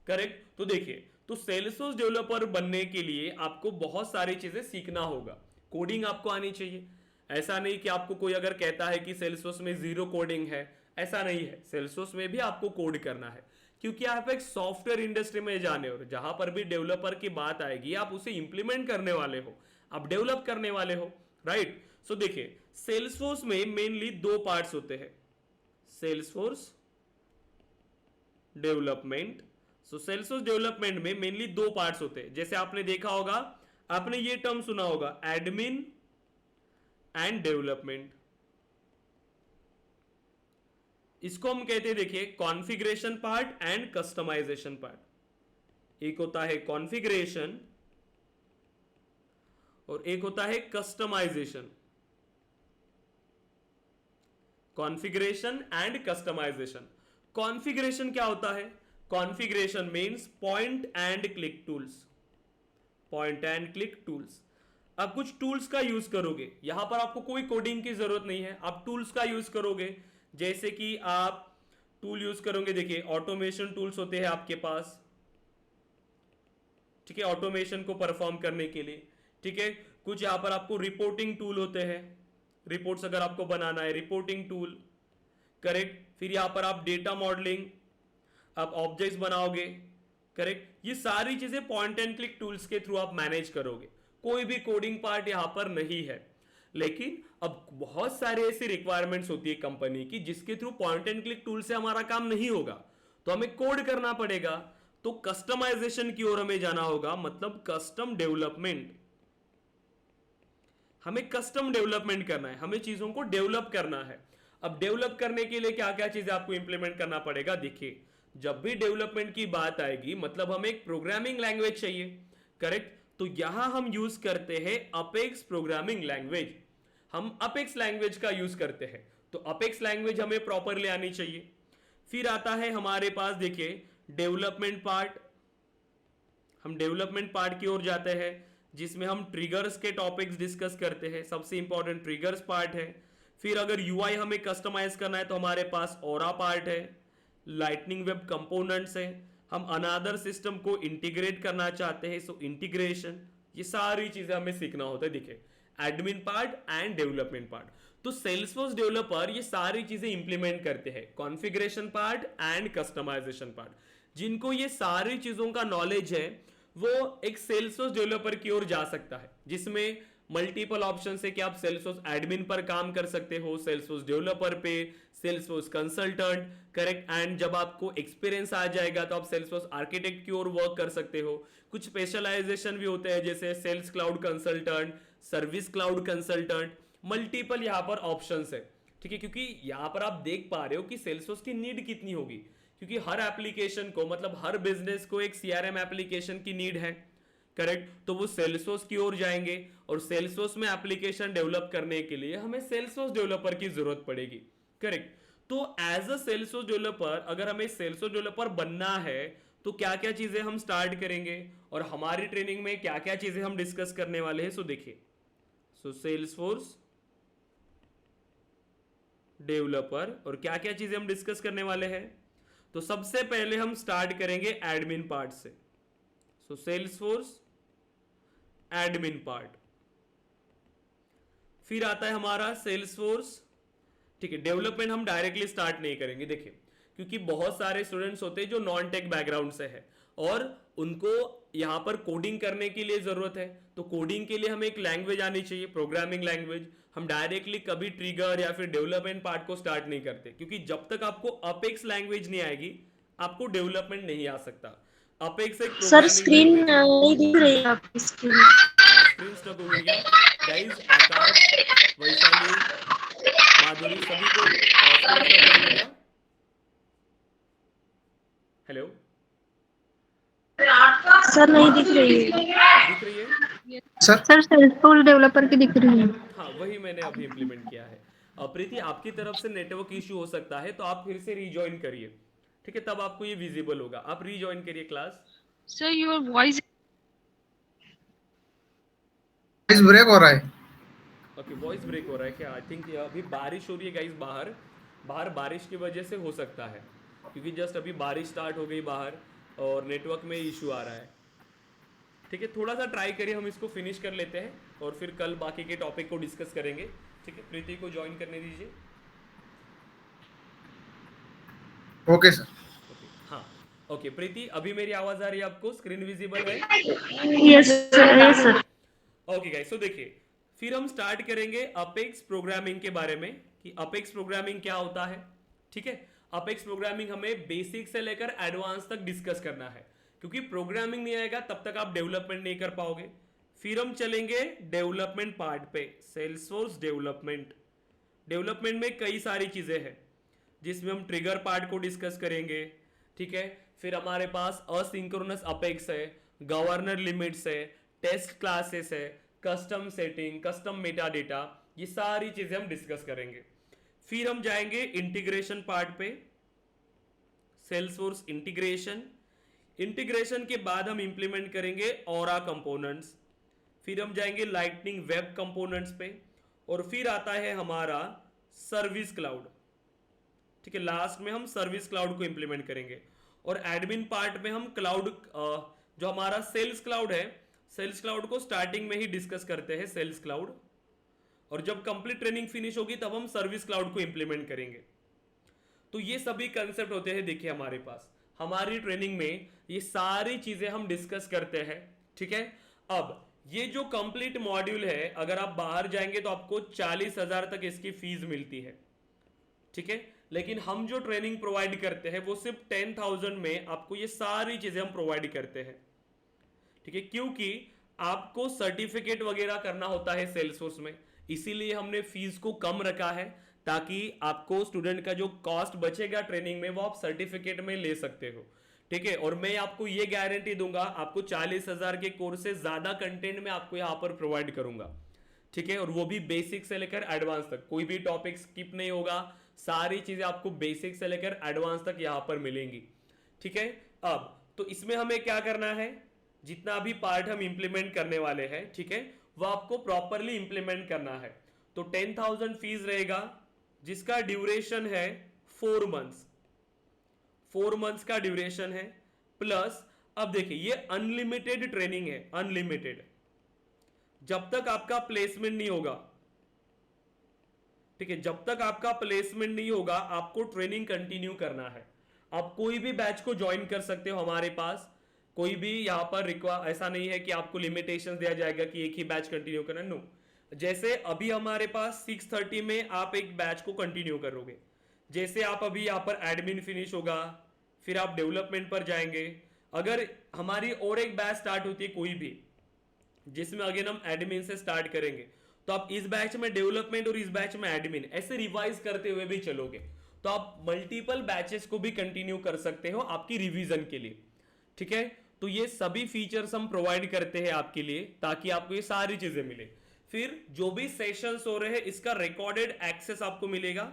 करेक्ट। तो देखिए, तो सेल्सफोर्स डेवलपर बनने के लिए आपको बहुत सारी चीजें सीखना होगा। कोडिंग आपको आनी चाहिए, ऐसा नहीं कि आपको कोई अगर कहता है कि सेल्सफोर्स में जीरो कोडिंग है, ऐसा नहीं है, सेल्सफोर्स में भी आपको कोड करना है, क्योंकि आप एक सॉफ्टवेयर इंडस्ट्री में जाने और जहां पर भी डेवलपर की बात आएगी आप उसे इंप्लीमेंट करने वाले हो, आप डेवलप करने वाले हो, राइट। सो देखिए, सेल्सफोर्स में मेनली दो पार्ट्स होते हैं, सेल्सफोर्स डेवलपमेंट। सो सेल्सफोर्स डेवलपमेंट में मेनली दो पार्ट्स होते हैं, जैसे आपने देखा होगा, आपने ये टर्म सुना होगा, एडमिन एंड डेवलपमेंट। इसको हम कहते हैं, देखिए, configuration part and customization part. एक होता है कॉन्फ़िगरेशन और एक होता है customization, configuration and customization. Configuration क्या होता है, configuration means point and click tools, point and click tools. आप कुछ टूल्स का यूज करोगे, यहां पर आपको कोई कोडिंग की जरूरत नहीं है, आप टूल्स का यूज करोगे, जैसे कि आप टूल यूज करोगे, देखिए ऑटोमेशन टूल्स होते हैं आपके पास, ठीक है, ऑटोमेशन को परफॉर्म करने के लिए, ठीक है। कुछ यहां पर आपको रिपोर्टिंग टूल होते हैं, रिपोर्ट्स अगर आपको बनाना है, रिपोर्टिंग टूल, करेक्ट। फिर यहां पर आप डेटा मॉडलिंग, आप ऑब्जेक्ट्स बनाओगे, करेक्ट। ये सारी चीजें पॉइंट एंड क्लिक टूल्स के थ्रू आप मैनेज करोगे, कोई भी कोडिंग पार्ट यहां पर नहीं है। लेकिन अब बहुत सारे ऐसी रिक्वायरमेंट्स होती है कंपनी की जिसके through point and click tool से हमारा काम नहीं होगा, तो हमें कोड करना पड़ेगा, तो कस्टमाइजेशन की ओर हमें जाना होगा, मतलब कस्टम डेवलपमेंट। हमें कस्टम डेवलपमेंट करना है, हमें चीजों को डेवलप करना है। अब डेवलप करने के लिए क्या क्या चीजें आपको इंप्लीमेंट करना पड़ेगा, देखिए, जब भी डेवलपमेंट की बात आएगी मतलब हमें एक प्रोग्रामिंग लैंग्वेज चाहिए, करेक्ट। तो यहां हम यूज करते हैं अपेक्स प्रोग्रामिंग लैंग्वेज, हम अपेक्स लैंग्वेज का यूज करते हैं, तो अपेक्स लैंग्वेज हमें प्रॉपरली आनी चाहिए। फिर आता है हमारे पास, देखिए, डेवलपमेंट पार्ट। हम डेवलपमेंट पार्ट की ओर जाते हैं जिसमें हम ट्रिगर्स के टॉपिक्स डिस्कस करते हैं, सबसे इंपॉर्टेंट ट्रिगर्स पार्ट है। फिर अगर यूआई हमें कस्टमाइज करना है तो हमारे पास ओरा पार्ट है, लाइटनिंग वेब कंपोनेंट्स है, हम अनादर सिस्टम को इंटीग्रेट करना चाहते हैं, सो इंटीग्रेशन। ये सारी चीजें हमें सीखना होता है, देखिए, admin part and development part. तो सेल्सफोर्स डेवलपर ये सारी चीजें इंप्लीमेंट करते हैं, configuration part and customization part. जिनको ये सारी चीजों का नॉलेज है वो एक सेल्सफोर्स डेवलपर की ओर जा सकता है, जिसमें मल्टीपल ऑप्शन है कि आप सेल्सफोर्स एडमिन पर काम कर सकते हो, सेल्सफोर्स डेवलपर पे, सेल्सफोर्स कंसल्टेंट, करेक्ट। एंड जब आपको एक्सपीरियंस आ जाएगा तो आप सेल्सफोर्स आर्किटेक्ट की ओर वर्क कर सकते हो। कुछ स्पेशलाइजेशन भी होते हैं जैसे sales cloud consultant, service cloud consultant, multiple यहाँ पर ऑप्शंस है, ठीक है। क्योंकि यहाँ पर आप देख पा रहे हो कि सेल्सफोर्स की नीड कितनी होगी, क्योंकि हर एप्लीकेशन को, मतलब हर बिजनेस को एक सीआरएम एप्लीकेशन की नीड है, करेक्ट। तो वो सेल्सफोर्स की ओर जाएंगे और सेल्सफोर्स में एप्लीकेशन डेवलप करने के लिए हमें सेल्सफोर्स डेवलपर की जरूरत पड़ेगी, करेक्ट। तो एज अ सेल्सफोर्स डेवलपर अगर हमें सेल्सफोर्स डेवलपर बनना है तो क्या क्या चीजें हम स्टार्ट करेंगे और हमारी ट्रेनिंग में क्या क्या चीजें हम डिस्कस करने वाले हैं। सो देखिए, सो सेल्सफोर्स डेवलपर और क्या क्या चीजें हम डिस्कस करने वाले हैं। तो सबसे पहले हम स्टार्ट करेंगे एडमिन पार्ट से, सो सेल्सफोर्स एडमिन पार्ट। फिर आता है हमारा सेल्सफोर्स, ठीक है। डेवलपमेंट हम डायरेक्टली स्टार्ट नहीं करेंगे, देखिए, क्योंकि बहुत सारे स्टूडेंट्स होते हैं जो नॉन टेक बैकग्राउंड से है और उनको यहां पर कोडिंग करने के लिए जरूरत है, तो कोडिंग के लिए हमें एक लैंग्वेज आनी चाहिए, प्रोग्रामिंग लैंग्वेज। हम डायरेक्टली कभी ट्रिगर या फिर डेवलपमेंट पार्ट को स्टार्ट नहीं करते, क्योंकि जब तक आपको अपेक्स लैंग्वेज नहीं आएगी आपको डेवलपमेंट नहीं आ सकता। अपेक्स एक सर प्रोग्रामिंग स्क्रीन लैंग्वेज है। नहीं दिख रही है आपकी स्क्रीन। स्क्रीन स्टॉप हो गई क्या? गाइस, आकाश, वैशाली, माधुरी, सभी को स्क्रीन स्टॉप हो गई है क्या? हेलो, सर नहीं दिख रही है। दिख रही है? सर सेल्सफोर्स डेवलपर की दिख रही है। हाँ, वही मैंने अभी इम्प्लीमेंट किया है। प्रीति, आपकी तरफ से नेटवर्क इश्यू हो सकता है, तो आप फिर से रीजॉइन करिए, ठीक है? तब आपको ये विजिबल होगा। आप रीजॉइन करिए class. Sir your voice break हो रहा है। ओके, वॉइस ब्रेक हो रहा है क्या? आई थिंक अभी बारिश हो रही है गाइस, बाहर बाहर बारिश की वजह से हो सकता है, क्योंकि जस्ट अभी बारिश स्टार्ट हो गई बाहर और नेटवर्क में इशू आ रहा है। ठीक है, थोड़ा सा ट्राई करिए, हम इसको फिनिश कर लेते हैं और फिर कल बाकी के टॉपिक को डिस्कस करेंगे। ठीक है, प्रीति को ज्वाइन करने दीजिए। Okay sir. ओके, हाँ, ओके प्रीति, अभी मेरी आवाज़ आ रही है आपको? स्क्रीन विजिबल है? Yes sir, yes sir. Okay guys, तो देखिए, फिर हम स्टार्ट करेंगे अपेक्स प्रोग्रामिंग के बारे में कि अपेक्स प्रोग्रामिंग क्या होता है। ठीक है, अपेक्स प्रोग्रामिंग हमें बेसिक से लेकर एडवांस तक डिस्कस करना है, क्योंकि प्रोग्रामिंग नहीं आएगा तब तक आप डेवलपमेंट नहीं कर पाओगे। फिर हम चलेंगे डेवलपमेंट पार्ट पे, सेल्सफोर्स डेवलपमेंट। डेवलपमेंट में कई सारी चीजें हैं, जिसमें हम ट्रिगर पार्ट को डिस्कस करेंगे। ठीक है, फिर हमारे पास असिंक्रोनस अपेक्स है, गवर्नर लिमिट्स है, टेस्ट क्लासेस है, custom setting, custom Meta data, ये सारी चीजें हम डिस्कस करेंगे। फिर हम जाएंगे इंटीग्रेशन पार्ट पे, सेल्सफोर्स इंटीग्रेशन। इंटीग्रेशन के बाद हम इंप्लीमेंट करेंगे ऑरा कंपोनेंट्स। फिर हम जाएंगे लाइटनिंग वेब कंपोनेंट्स पे, और फिर आता है हमारा सर्विस क्लाउड। ठीक है, लास्ट में हम सर्विस क्लाउड को इंप्लीमेंट करेंगे। और एडमिन पार्ट में हम क्लाउड, जो हमारा सेल्स क्लाउड है, सेल्स क्लाउड को स्टार्टिंग में ही डिस्कस करते हैं, सेल्स क्लाउड। और जब कंप्लीट ट्रेनिंग फिनिश होगी तब हम सर्विस क्लाउड को इंप्लीमेंट करेंगे। तो ये सभी कंसेप्ट होते हैं, देखिए हमारे पास हमारी ट्रेनिंग में ये सारी चीजें हम डिस्कस करते हैं। ठीक है, अब ये जो कंप्लीट मॉड्यूल है, अगर आप बाहर जाएंगे तो आपको 40,000 तक इसकी फीस मिलती है। ठीक है, लेकिन हम जो ट्रेनिंग प्रोवाइड करते हैं वो सिर्फ 10,000 में आपको ये सारी चीजें हम प्रोवाइड करते हैं। ठीक है, क्योंकि आपको सर्टिफिकेट वगैरह करना होता है सेल्सफोर्स में, इसीलिए हमने फीस को कम रखा है, ताकि आपको स्टूडेंट का जो कॉस्ट बचेगा ट्रेनिंग में वो आप सर्टिफिकेट में ले सकते हो। ठीक है, और मैं आपको ये गारंटी दूंगा, आपको 40,000 के कोर्स से ज्यादा कंटेंट में आपको यहाँ पर प्रोवाइड करूंगा। ठीक है, और वो भी बेसिक से लेकर एडवांस तक, कोई भी टॉपिक स्किप नहीं होगा, सारी चीजें आपको बेसिक से लेकर एडवांस तक यहाँ पर मिलेंगी। ठीक है, अब तो इसमें हमें क्या करना है, जितना भी पार्ट हम इंप्लीमेंट करने वाले हैं, ठीक है, वो आपको प्रॉपरली इंप्लीमेंट करना है। तो 10,000 फीस रहेगा, जिसका ड्यूरेशन है 4 मंथ्स। 4 मंथ्स का ड्यूरेशन है, प्लस अब देखिए ये अनलिमिटेड ट्रेनिंग है, अनलिमिटेड, जब तक आपका प्लेसमेंट नहीं होगा। ठीक है, जब तक आपका प्लेसमेंट नहीं होगा आपको ट्रेनिंग कंटिन्यू करना है। आप कोई भी बैच को ज्वाइन कर सकते हो हमारे पास, कोई भी यहाँ पर ऐसा नहीं है कि आपको लिमिटेशन दिया जाएगा कि एक ही बैच कंटिन्यू करना, नो। जैसे अभी हमारे पास 6:30 में आप एक बैच को कंटिन्यू करोगे, जैसे आप अभी यहाँ पर एडमिन फिनिश होगा, फिर आप डेवलपमेंट पर जाएंगे। अगर हमारी और एक बैच स्टार्ट होती है कोई भी, जिसमें अगेन हम एडमिन से स्टार्ट करेंगे, तो आप इस बैच में डेवलपमेंट और इस बैच में एडमिन ऐसे रिवाइज करते हुए भी चलोगे, तो आप मल्टीपल बैचेस को भी कंटिन्यू कर सकते हो आपकी रिवीजन के लिए। ठीक है, तो ये सभी फीचर्स हम प्रोवाइड करते हैं आपके लिए, ताकि आपको ये सारी चीजें मिले। फिर जो भी सेशंस हो रहे हैं इसका रिकॉर्डेड एक्सेस आपको मिलेगा।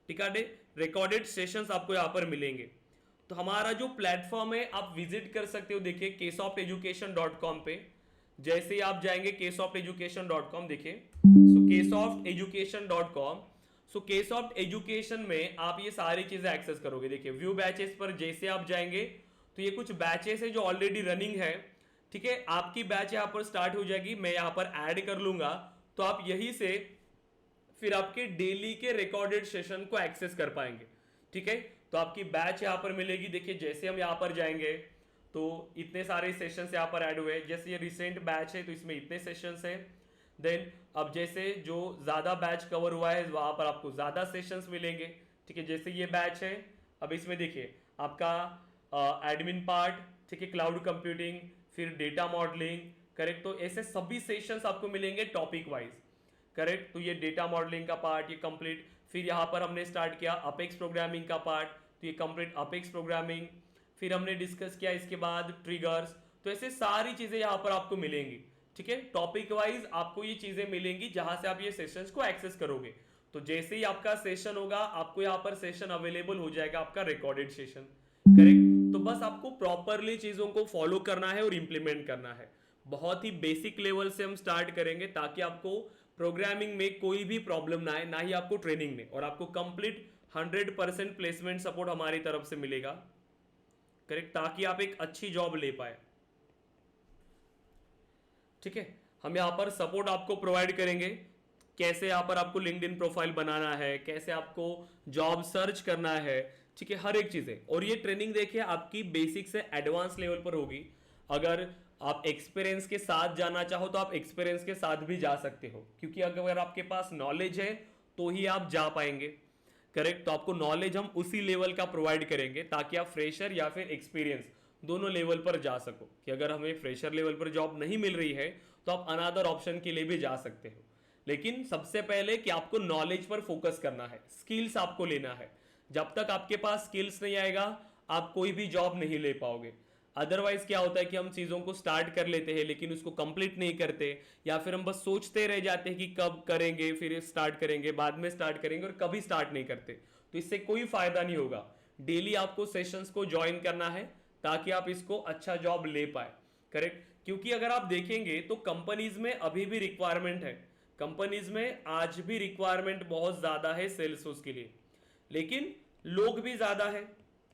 ठीक है, रिकॉर्डेड सेशंस आपको यहाँ पर मिलेंगे। तो हमारा जो प्लेटफॉर्म है आप विजिट कर सकते हो, देखिए ksofteducation.com पे। जैसे ही आप जाएंगे ksofteducation.com, देखिए सो ksofteducation.com, सो ksofteducation एजुकेशन में आप ये सारी चीजें एक्सेस करोगे। देखिए व्यू बैचेस पर जैसे आप जाएंगे तो ये कुछ बैचेस है जो ऑलरेडी रनिंग है। ठीक है, आपकी बैच यहाँ पर स्टार्ट हो जाएगी, मैं यहाँ पर ऐड कर लूंगा, तो आप यहीं से फिर आपके डेली के रिकॉर्डेड सेशन को एक्सेस कर पाएंगे। ठीक है, तो आपकी बैच यहाँ पर मिलेगी। देखिए जैसे हम यहाँ पर जाएंगे तो इतने सारे सेशंस यहाँ पर ऐड हुए हैं। जैसे ये रिसेंट बैच है तो इसमें इतने सेशंस हैं। देन अब जैसे जो ज़्यादा बैच कवर हुआ है वहाँ पर आपको ज़्यादा सेशंस मिलेंगे। ठीक है, जैसे ये बैच है, अब इसमें देखिए आपका एडमिन पार्ट, ठीक है, क्लाउड कंप्यूटिंग, फिर डेटा मॉडलिंग, करेक्ट। तो ऐसे सभी सेशंस आपको मिलेंगे टॉपिक वाइज, करेक्ट। तो ये डेटा मॉडलिंग का पार्ट ये कंप्लीट, फिर यहाँ पर हमने स्टार्ट किया अपेक्स प्रोग्रामिंग का पार्ट, तो ये कंप्लीट अपेक्स प्रोग्रामिंग। फिर हमने डिस्कस किया इसके बाद ट्रिगर्स। तो ऐसे सारी चीज़ें यहाँ पर आपको मिलेंगी, ठीक है। टॉपिक वाइज आपको ये चीज़ें मिलेंगी जहाँ से आप ये सेशंस को एक्सेस करोगे। तो जैसे ही आपका सेशन होगा आपको यहाँ पर सेशन अवेलेबल हो जाएगा, आपका रिकॉर्डेड सेशन, करेक्ट। तो बस आपको प्रॉपरली चीज़ों को फॉलो करना है और इम्प्लीमेंट करना है। बहुत ही बेसिक लेवल से हम स्टार्ट करेंगे ताकि आपको प्रोग्रामिंग में कोई भी प्रॉब्लम ना आए, ना ही आपको ट्रेनिंग में, और आपको कंप्लीट 100% प्लेसमेंट सपोर्ट हमारी तरफ से मिलेगा, करेक्ट, ताकि आप एक अच्छी जॉब ले पाए, ठीक है। हम यहाँ पर सपोर्ट आपको प्रोवाइड करेंगे, कैसे यहाँ पर आपको लिंक्डइन प्रोफाइल बनाना है, कैसे आपको जॉब सर्च करना है, ठीक है, हर एक चीज़ें। और ये ट्रेनिंग देखिए आपकी बेसिक से एडवांस लेवल पर होगी। अगर आप एक्सपीरियंस के साथ जाना चाहो तो आप एक्सपीरियंस के साथ भी जा सकते हो, क्योंकि अगर आपके पास नॉलेज है तो ही आप जा पाएंगे, करेक्ट। तो आपको नॉलेज हम उसी लेवल का प्रोवाइड करेंगे ताकि आप फ्रेशर या फिर एक्सपीरियंस दोनों लेवल पर जा सको, कि अगर हमें फ्रेशर लेवल पर जॉब नहीं मिल रही है तो आप अनदर ऑप्शन के लिए भी जा सकते हो। लेकिन सबसे पहले कि आपको नॉलेज पर फोकस करना है, स्किल्स आपको लेना है। जब तक आपके पास स्किल्स नहीं आएगा आप कोई भी जॉब नहीं ले पाओगे। अदरवाइज क्या होता है कि हम चीज़ों को स्टार्ट कर लेते हैं लेकिन उसको कंप्लीट नहीं करते, या फिर हम बस सोचते रह जाते हैं कि कब करेंगे, फिर स्टार्ट करेंगे, बाद में स्टार्ट करेंगे, और कभी स्टार्ट नहीं करते। तो इससे कोई फायदा नहीं होगा। डेली आपको सेशंस को ज्वाइन करना है ताकि आप इसको अच्छा जॉब ले पाए, करेक्ट। क्योंकि अगर आप देखेंगे तो कंपनीज में अभी भी रिक्वायरमेंट है, कंपनीज में आज भी रिक्वायरमेंट बहुत ज़्यादा है सेल्सफोर्स के लिए, लेकिन लोग भी ज़्यादा है,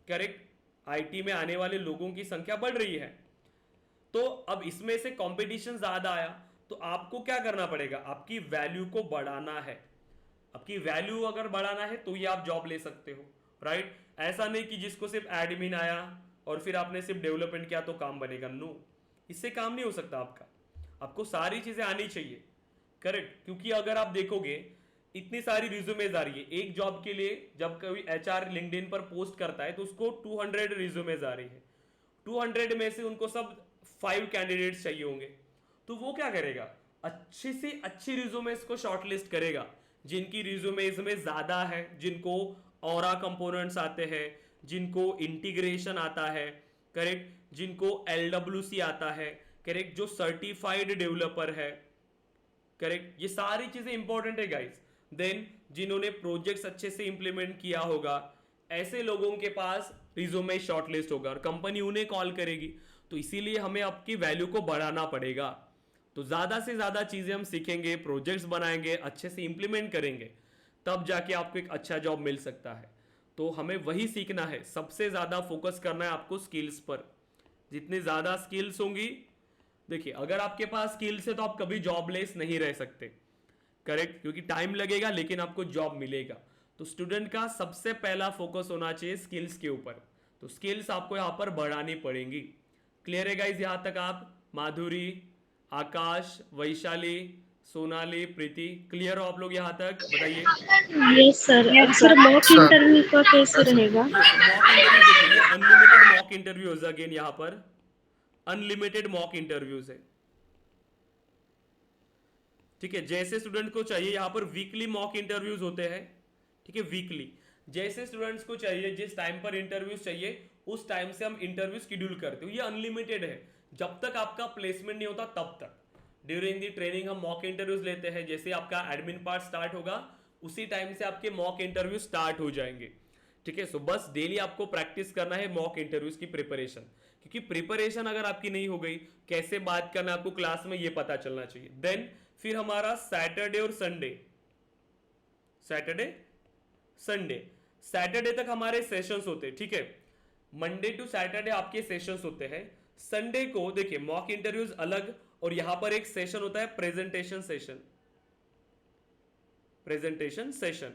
करेक्ट। आईटी में आने वाले लोगों की संख्या बढ़ रही है, तो अब इसमें से कंपटीशन ज़्यादा आया, तो आपको क्या करना पड़ेगा, आपकी वैल्यू को बढ़ाना है। आपकी वैल्यू अगर बढ़ाना है तो ही आप जॉब ले सकते हो, राइट। ऐसा नहीं कि जिसको सिर्फ एडमिन आया और फिर आपने सिर्फ डेवलपमेंट किया तो काम बनेगा, नो, इससे काम नहीं हो सकता आपका। आपको सारी चीज़ें आनी चाहिए, करेक्ट। क्योंकि अगर आप देखोगे इतनी सारी रिज्यूमेज आ रही है एक जॉब के लिए, जब कोई एचआर लिंक्डइन पर पोस्ट करता है तो उसको 200 रिज्यूमेज आ रही है, 200 में से उनको सब 5 कैंडिडेट्स चाहिए होंगे, तो वो क्या करेगा, अच्छी से अच्छी रिज्यूमेज को शॉर्टलिस्ट करेगा, जिनकी रिज्यूमेज में ज़्यादा है, जिनको ऑरा कंपोनेंट्स आते हैं, जिनको इंटीग्रेशन आता है, करेक्ट, जिनको LWC आता है, करेक्ट, जो सर्टिफाइड डेवलपर है, करेक्ट। ये सारी चीजें इंपॉर्टेंट है गाइस। देन जिन्होंने प्रोजेक्ट्स अच्छे से इंप्लीमेंट किया होगा, ऐसे लोगों के पास रिज्यूमे शॉर्टलिस्ट होगा और कंपनी उन्हें कॉल करेगी। तो इसीलिए हमें आपकी वैल्यू को बढ़ाना पड़ेगा। तो ज़्यादा से ज़्यादा चीज़ें हम सीखेंगे, प्रोजेक्ट्स बनाएंगे, अच्छे से इंप्लीमेंट करेंगे, तब जाके आपको एक अच्छा जॉब मिल सकता है। तो हमें वही सीखना है, सबसे ज़्यादा फोकस करना है आपको स्किल्स पर। जितनी ज़्यादा स्किल्स होंगी, देखिए अगर आपके पास स्किल्स है तो आप कभी जॉबलेस नहीं रह सकते, करेक्ट, क्योंकि टाइम लगेगा लेकिन आपको जॉब मिलेगा। तो स्टूडेंट का सबसे पहला फोकस होना चाहिए स्किल्स के ऊपर। तो स्किल्स आपको यहाँ पर बढ़ानी पड़ेंगी। क्लियर है गाइज यहाँ तक? आप माधुरी, आकाश, वैशाली, सोनाली, प्रीति, क्लियर हो आप लोग यहाँ तक? बताइए। Yes sir. Sir mock interview का कैसे रहेगा? मॉक इंटरव्यू देखिए, अनलिमिटेड मॉक इंटरव्यूज अगेन, यहाँ पर अनलिमिटेड मॉक इंटरव्यूज है, ठीक है। जैसे स्टूडेंट को चाहिए यहाँ पर वीकली मॉक इंटरव्यूज होते हैं, ठीक है, वीकली। जैसे स्टूडेंट्स को चाहिए, जिस टाइम पर इंटरव्यूज चाहिए उस टाइम से हम इंटरव्यू शेड्यूल करते हो। ये अनलिमिटेड है, जब तक आपका प्लेसमेंट नहीं होता तब तक। ड्यूरिंग दी ट्रेनिंग हम मॉक इंटरव्यूज लेते हैं, जैसे आपका एडमिन पार्ट स्टार्ट होगा उसी टाइम से आपके मॉक इंटरव्यू स्टार्ट हो जाएंगे, ठीक है। सो बस डेली आपको प्रैक्टिस करना है मॉक इंटरव्यूज की प्रिपरेशन, क्योंकि प्रिपरेशन अगर आपकी नहीं हो गई, कैसे बात करना आपको क्लास में ये पता चलना चाहिए। देन फिर हमारा सैटरडे और संडे, सैटरडे तक हमारे सेशंस होते हैं, ठीक है। मंडे टू सैटरडे आपके सेशंस होते हैं। संडे को देखिए मॉक इंटरव्यूज अलग, और यहां पर एक सेशन होता है प्रेजेंटेशन सेशन।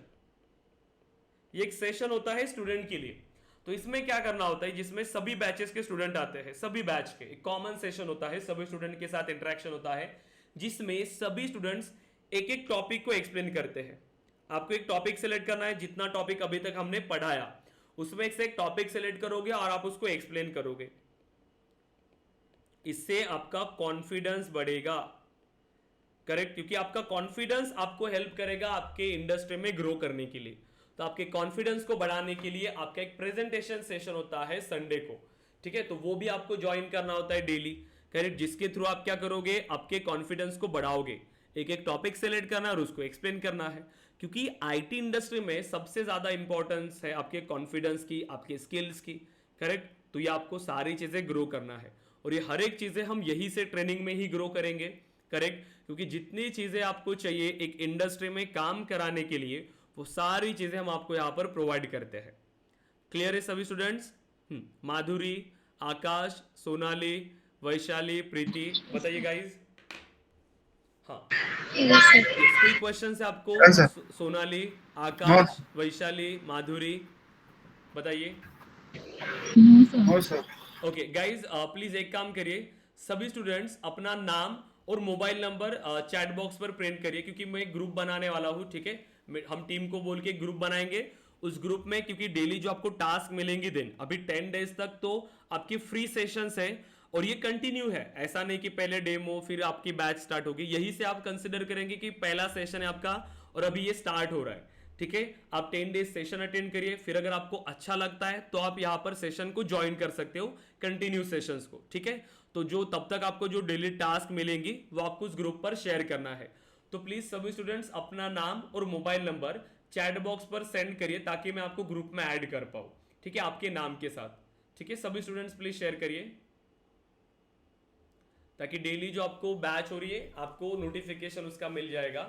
ये एक सेशन होता है स्टूडेंट के लिए। तो इसमें क्या करना होता है, जिसमें सभी बैचेस के स्टूडेंट आते हैं, सभी बैच के, एक कॉमन सेशन होता है, सभी स्टूडेंट के साथ इंटरेक्शन होता है, जिसमें सभी स्टूडेंट्स एक एक टॉपिक को एक्सप्लेन करते हैं। आपको एक टॉपिक सेलेक्ट करना है, जितना टॉपिक अभी तक हमने पढ़ाया उसमें से एक टॉपिक सेलेक्ट करोगे और आप उसको एक्सप्लेन करोगे, इससे आपका कॉन्फिडेंस बढ़ेगा, करेक्ट, क्योंकि आपका कॉन्फिडेंस आपको हेल्प करेगा आपके इंडस्ट्री में ग्रो करने के लिए। तो आपके कॉन्फिडेंस को बढ़ाने के लिए आपका एक प्रेजेंटेशन सेशन होता है संडे को, ठीक है, तो वो भी आपको ज्वाइन करना होता है डेली, करेक्ट, जिसके थ्रू आप क्या करोगे, आपके कॉन्फिडेंस को बढ़ाओगे। एक एक टॉपिक सेलेक्ट करना और उसको एक्सप्लेन करना है, क्योंकि आईटी इंडस्ट्री में सबसे ज्यादा इंपॉर्टेंस है आपके कॉन्फिडेंस की, आपके स्किल्स की, करेक्ट। तो ये आपको सारी चीजें ग्रो करना है, और ये हर एक चीजें हम यही से ट्रेनिंग में ही ग्रो करेंगे, करेक्ट, क्योंकि जितनी चीजें आपको चाहिए एक इंडस्ट्री में काम कराने के लिए, वो सारी चीजें हम आपको यहाँ पर प्रोवाइड करते हैं। क्लियर है सभी स्टूडेंट्स? माधुरी, आकाश, सोनाली, वैशाली, प्रीति, बताइए गाइज। हाँ, Yes, sir. कोई क्वेश्चन है आपको? Yes, sir. सोनाली, आकाश, वैशाली, माधुरी, बताइए। No sir. Okay guys, please एक काम करिए, सभी स्टूडेंट्स अपना नाम और मोबाइल नंबर चैट बॉक्स पर प्रिंट करिए, क्योंकि मैं ग्रुप बनाने वाला हूँ, ठीक है, हम टीम को बोल के ग्रुप बनाएंगे। उस ग्रुप में क्योंकि डेली जो आपको टास्क मिलेंगे दिन, अभी 10 डेज तक तो आपकी फ्री सेशंस है, और ये कंटिन्यू है, ऐसा नहीं कि पहले डेमो फिर आपकी बैच स्टार्ट होगी, यही से आप कंसिडर करेंगे कि पहला सेशन है आपका और अभी ये स्टार्ट हो रहा है, ठीक है। आप 10 डेज सेशन अटेंड करिए, फिर अगर आपको अच्छा लगता है तो आप यहाँ पर सेशन को ज्वाइन कर सकते हो, कंटिन्यू सेशंस को, ठीक है। तो जो तब तक आपको जो डेली टास्क मिलेंगी वो आपको उस ग्रुप पर शेयर करना है। तो प्लीज सभी स्टूडेंट्स अपना नाम और मोबाइल नंबर चैट बॉक्स पर सेंड करिए, ताकि मैं आपको ग्रुप में ऐड कर पाऊँ, ठीक है, आपके नाम के साथ, ठीक है। सभी स्टूडेंट्स प्लीज शेयर करिए, ताकि डेली जो आपको बैच हो रही है आपको नोटिफिकेशन उसका मिल जाएगा।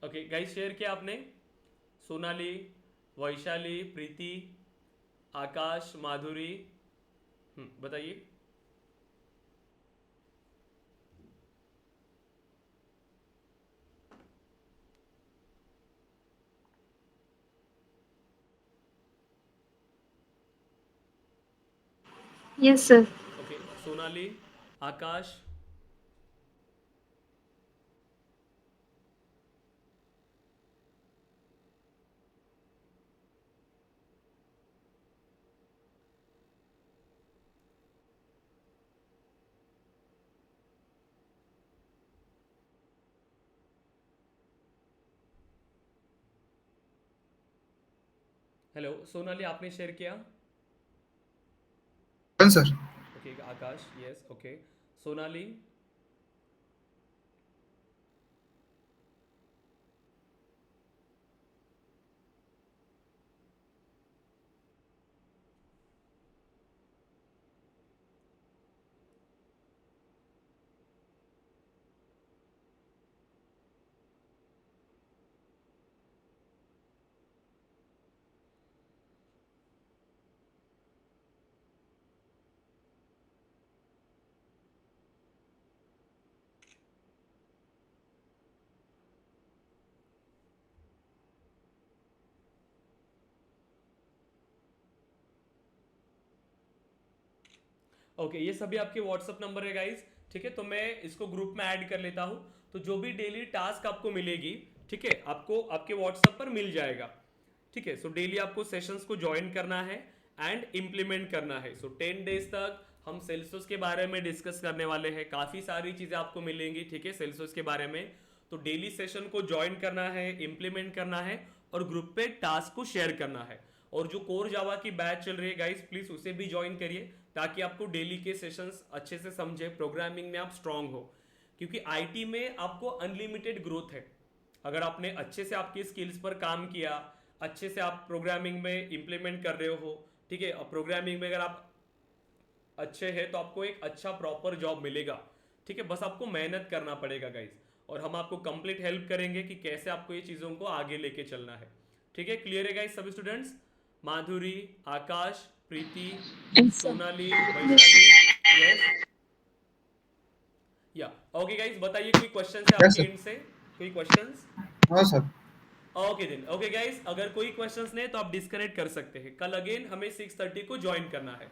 ओके गाइस, शेयर किया आपने? सोनाली, वैशाली, प्रीति, आकाश, माधुरी, बताइए। Yes, sir. ओके, सोनाली, आकाश, हेलो सोनाली, आपने शेयर किया? सर। ओके आकाश, यस, ओके, सोनाली, ओके, ये सभी आपके व्हाट्सअप नंबर है गाइज, ठीक है। तो मैं इसको ग्रुप में ऐड कर लेता हूं, तो जो भी डेली टास्क आपको मिलेगी, ठीक है, आपको आपके व्हाट्सएप पर मिल जाएगा, ठीक है। सो डेली आपको सेशंस को ज्वाइन करना है एंड इम्प्लीमेंट करना है। सो 10 डेज तक हम सेल्सफोर्स के बारे में डिस्कस करने वाले हैं, काफी सारी चीजें आपको मिलेंगी, ठीक है, सेल्सफोर्स के बारे में। तो डेली सेशन को ज्वाइन करना है, इम्प्लीमेंट करना है और ग्रुप पे टास्क को शेयर करना है। और जो कोर जावा की बैच चल रही है गाइस, प्लीज उसे भी ज्वाइन करिए, ताकि आपको डेली के सेशंस अच्छे से समझे, प्रोग्रामिंग में आप स्ट्रांग हो, क्योंकि आईटी में आपको अनलिमिटेड ग्रोथ है। अगर आपने अच्छे से आपकी स्किल्स पर काम किया, अच्छे से आप प्रोग्रामिंग में इंप्लीमेंट कर रहे हो, ठीक है, और प्रोग्रामिंग में अगर आप अच्छे हैं तो आपको एक अच्छा प्रॉपर जॉब मिलेगा, ठीक है। बस आपको मेहनत करना पड़ेगा गाइस, और हम आपको कंप्लीट हेल्प करेंगे कि कैसे आपको ये चीज़ों को आगे लेके चलना है, ठीक है। क्लियर है गाइस सभी स्टूडेंट्स? माधुरी, आकाश, प्रीति, सोनाली, वैशाली, यस, या ओके गाइस, बताइए कोई क्वेश्चन है Yes, आपके sir. एंड से? कोई क्वेश्चंस? हाँ sir. Okay then, okay guys, अगर कोई क्वेश्चंस नहीं तो आप डिस्कनेक्ट कर सकते हैं। कल अगेन हमें 6:30 को ज्वाइन करना है।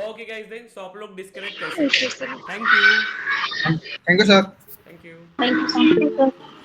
ओके गाइस देन, सो आप लोग डिस्कनेक्ट कर सकते हैं। Thank you, thank you sir. Thank you. Thank you so much.